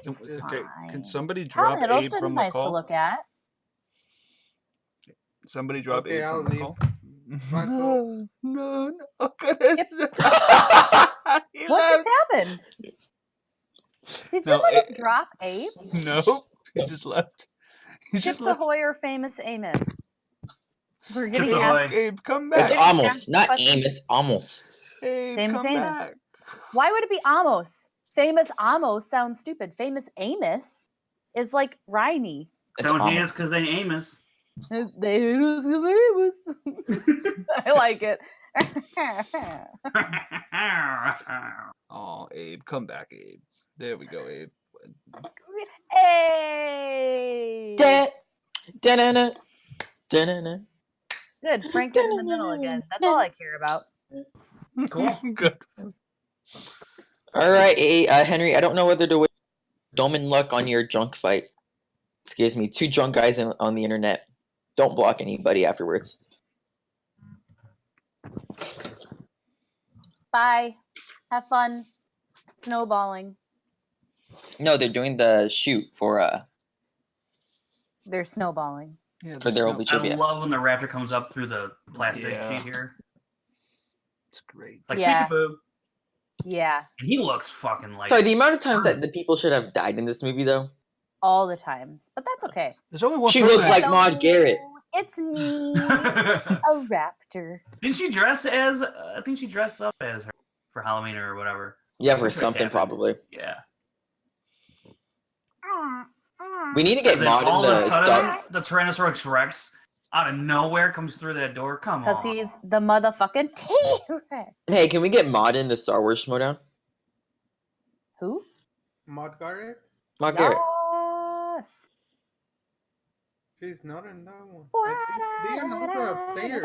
It's Okay, fine. can somebody Tom drop Abe Hiddleston's from the nice to call? look at. Somebody drop Okay, Abe I'll from the leave. call. Michael. No. Yep. He What left. just happened? Did No, someone just drop Abe? Nope. He just left. He Chips just left. Ahoy or Famous Amos? We're getting Chips asked. Ahoy. Abe, come It's back. Amos, not questions. Amos. Amos. Abe, Famous come Amos. back. Why would it be Amos? Famous Amos sounds stupid. Famous Amos is like rhymy. It's Don't hate Amos. us because they Amos. They hate us 'cause they Amos. I like it. Oh, Abe, come back, Abe. There we go, Abe. Hey! Da-na-na, da-na-na. Good. Frank was in the middle again. That's all I care about. Cool. Good. All right, Henry. I don't know whether to wish Doman luck on your drunk fight. Excuse me, 2 drunk guys on the internet. Don't block anybody afterwards. Bye. Have fun. Snowballing. No, they're doing the shoot for They're snowballing. Yeah, for their Obi I trivia. love when the raptor comes up through the plastic Yeah. sheet here. It's great. It's like Yeah. peekaboo. Yeah. And he looks fucking like. Sorry, the amount of times that the people should have died in this movie, though. All the times. But that's okay. There's only one She person. looks like Maude Garrett. It's me, a raptor. Didn't she dress as? I think she dressed up as her for Halloween or whatever. Yeah, for That's something happened. probably. Yeah. We need to get And then Maude all in of a the sudden, Star. the Tyrannosaurus Rex out of nowhere comes through that door. Come on. Because he's the motherfucking T-Rex. Hey, can we get Maude in the Star Wars Schmodown? Who? Maude Garrett? Maude Garrett. Yes. She's not in that one. I think they announced the players.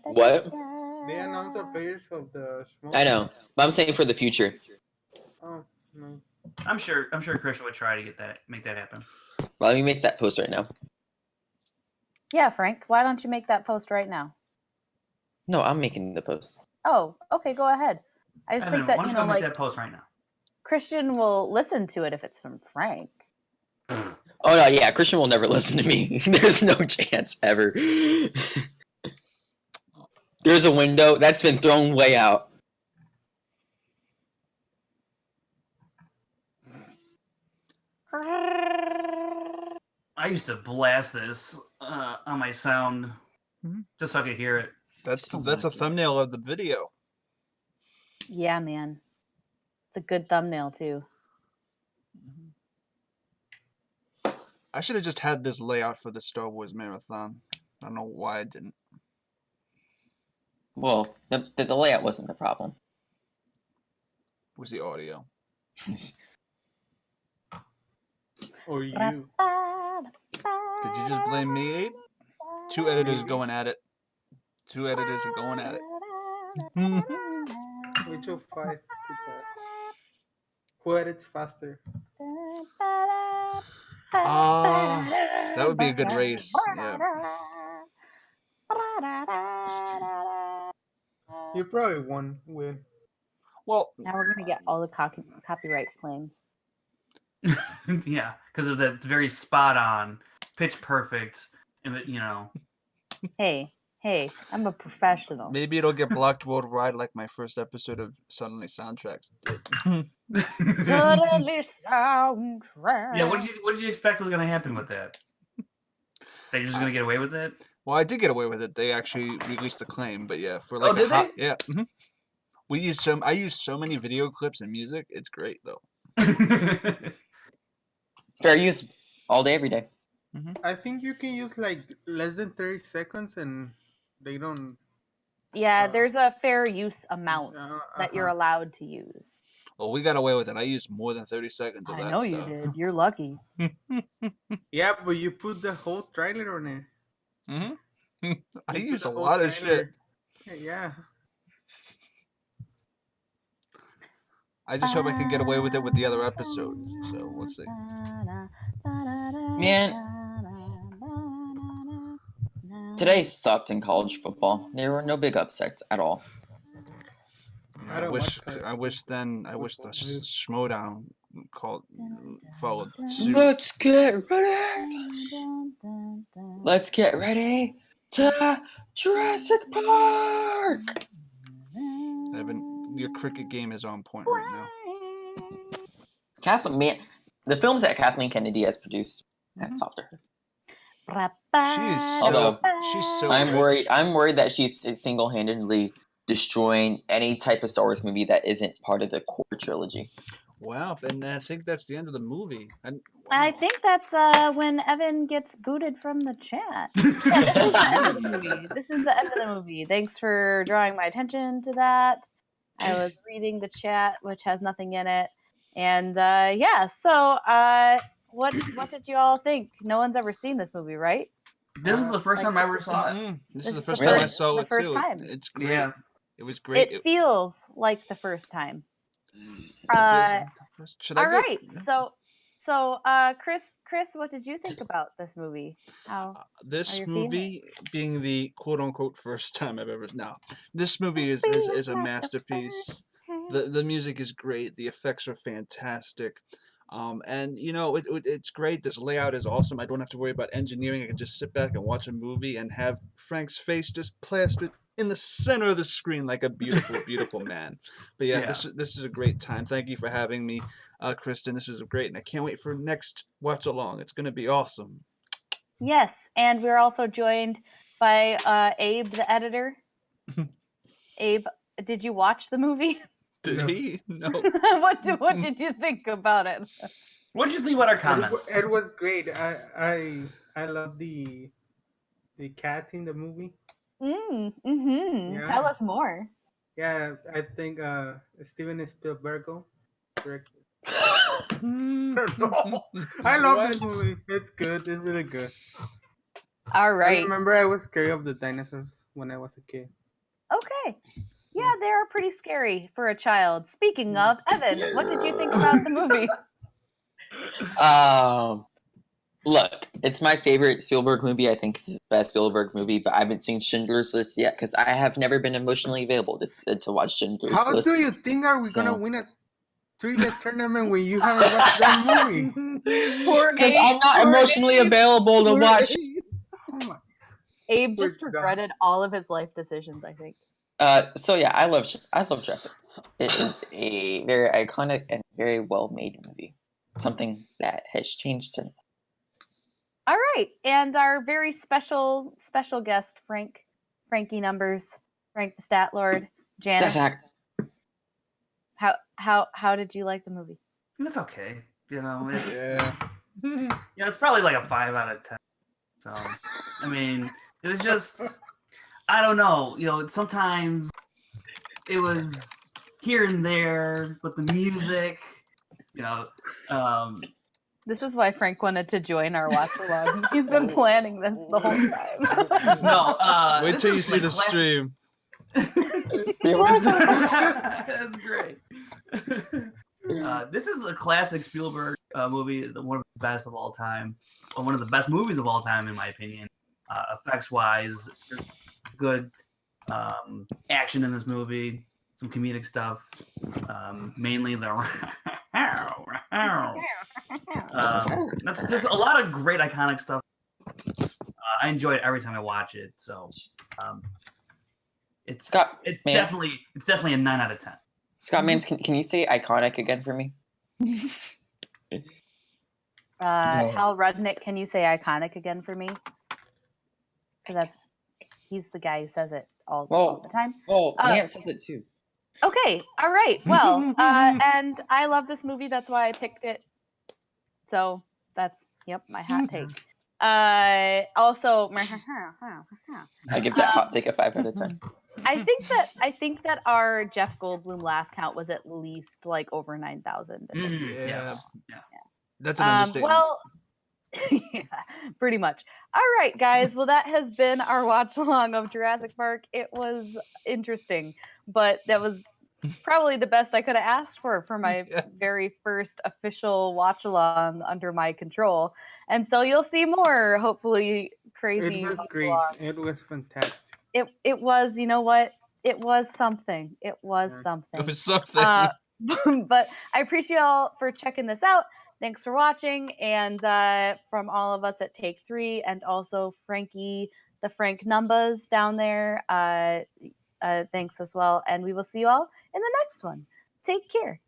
What? They announced the players of the smoke. I know, but I'm saying for the future. Oh, no. I'm sure Christian would try to make that happen. Well, let me make that post right now. Yeah, Frank. Why don't you make that post right now? No, I'm making the post. Oh, okay. Go ahead. I just think Evan, that, why don't you you know, make like, that post right now? Christian will listen to it if it's from Frank. Oh no, yeah, Christian will never listen to me. There's no chance ever. There's a window that's been thrown way out. I used to blast this on my sound just so I could hear it. That's a thumbnail of the video. Yeah, man. It's a good thumbnail, too. I should have just had this layout for the Star Wars marathon. I don't know why I didn't. Well, the layout wasn't the problem. It was the audio. Or you. Did you just blame me, Abe? 2 editors going at it. 2 editors are going at it. Which will fight to that? Who edits faster? That would be a good race. Yeah. You probably win. Well, Now we're gonna get all the copyright claims. Yeah, because of that very spot on, pitch perfect, and Hey, I'm a professional. maybe it'll get blocked worldwide like my first episode of Suddenly Soundtracks did. Totally soundtrack. Yeah, what did you expect was going to happen with that? They're just going to get away with it? Well, I did get away with it. They actually released the claim, but yeah, for Oh, like did a hot, they? yeah. I use so many video clips and music. It's great though. Fair use all day, every day. I think you can use like less than 30 seconds and they don't. Yeah, there's a fair use amount that you're uh-huh. allowed to use. Well, we got away with it. I used more than 30 seconds of I that know stuff. you did. You're lucky. Yeah, but you put the whole trailer on it. I You use put a the whole lot of shit. trailer. Yeah. I just hope I can get away with it with the other episodes. So we'll see. Man, today sucked in college football. There were no big upsets at all. I I don't wish watch college the football. Schmodown followed suit. Let's get ready. Let's get ready to Jurassic Park. Evan, your cricket game is on point right now. Kathleen, man, the films that Kathleen Kennedy has produced. Hats off to her. She's so I'm rich. worried that she's single-handedly destroying any type of Star Wars movie that isn't part of the core trilogy. Wow, and I think that's the end of the movie. I think that's when Evan gets booted from the chat. Yeah, this is the end of the movie. This is the end of the movie. Thanks for drawing my attention to that. I was reading the chat, which has nothing in it. And yeah, so what did you all think? No one's ever seen this movie, right? This is the first time I ever saw it. This is the first Really? time I saw it first too. time. It's great. Yeah. It was great. It feels like the first time. Should I All go? right. So Chris, what did you think about this movie? How This your movie being the quote unquote first time I've ever this movie is a masterpiece. The music is great. The effects are fantastic. And you know it's great. This layout is awesome. I don't have to worry about engineering. I can just sit back and watch a movie and have Frank's face just plastered in the center of the screen like a beautiful, beautiful man. But yeah, this is a great time. Thank you for having me, Kristen. This was great, and I can't wait for next watch along. It's gonna be awesome. Yes, and we're also joined by Abe, the editor. Abe, did you watch the movie? Did he? No. What did you think about it? What did you think about our comments? It was great. I love the cats in the movie. Yeah. Tell us more. Yeah, I think Stephen Spielberg directed. I love this movie. It's good. It's really good. All right. I remember I was scared of the dinosaurs when I was a kid. Okay. Yeah, they are pretty scary for a child. Speaking of, Evan, what did you think about the movie? Look, it's my favorite Spielberg movie. I think it's his best Spielberg movie, but I haven't seen Schindler's List yet because I have never been emotionally available to watch Schindler's How List. do you think are we gonna win a 3's tournament when you haven't watched that movie? Because I'm not emotionally available to watch. Abe just regretted all of his life decisions, I think. So yeah, I love Jurassic. It is a very iconic and very well-made movie. Something that has changed cinema. All right, and our very special guest, Frankie Numbers, Frank the Stat Lord, Janice. How did you like the movie? It's okay. You know, it's probably like a 5 out of 10. So, I mean, it was just, I don't know. You know, sometimes it was here and there, but the music, you know. This is why Frank wanted to join our watch along. He's been planning this the whole time. No, wait till you see the stream. That's great. This is a classic Spielberg movie, one of the best of all time, or one of the best movies of all time, in my opinion. Effects-wise, there's good action in this movie, some comedic stuff, mainly the that's just a lot of great iconic stuff. I enjoy it every time I watch it, so it's definitely a 9 out of 10. Scott Mans, can you say iconic again for me? Hal Rudnick, can you say iconic again for me? Because he's the guy who says it all the time. Well, Mans says it too. Okay, all right. Well, and I love this movie. That's why I picked it. So that's my hot take. Also, I give that hot take a 5 out of 10. I think that our Jeff Goldblum laugh count was at least like over 9,000. Yeah. That's an understatement. Well, yeah, pretty much. All right, guys. Well, that has been our watch along of Jurassic Park. It was interesting, but that was probably the best I could have asked for my very first official watch along under my control. And so you'll see more, hopefully, crazy. It was great. It was fantastic. It was, you know what? It was something. It was something. It was something. But I appreciate y'all for checking this out. Thanks for watching. And from all of us at Take 3 and also Frankie, the Frank Numbers down there, thanks as well. And we will see you all in the next one. Take care.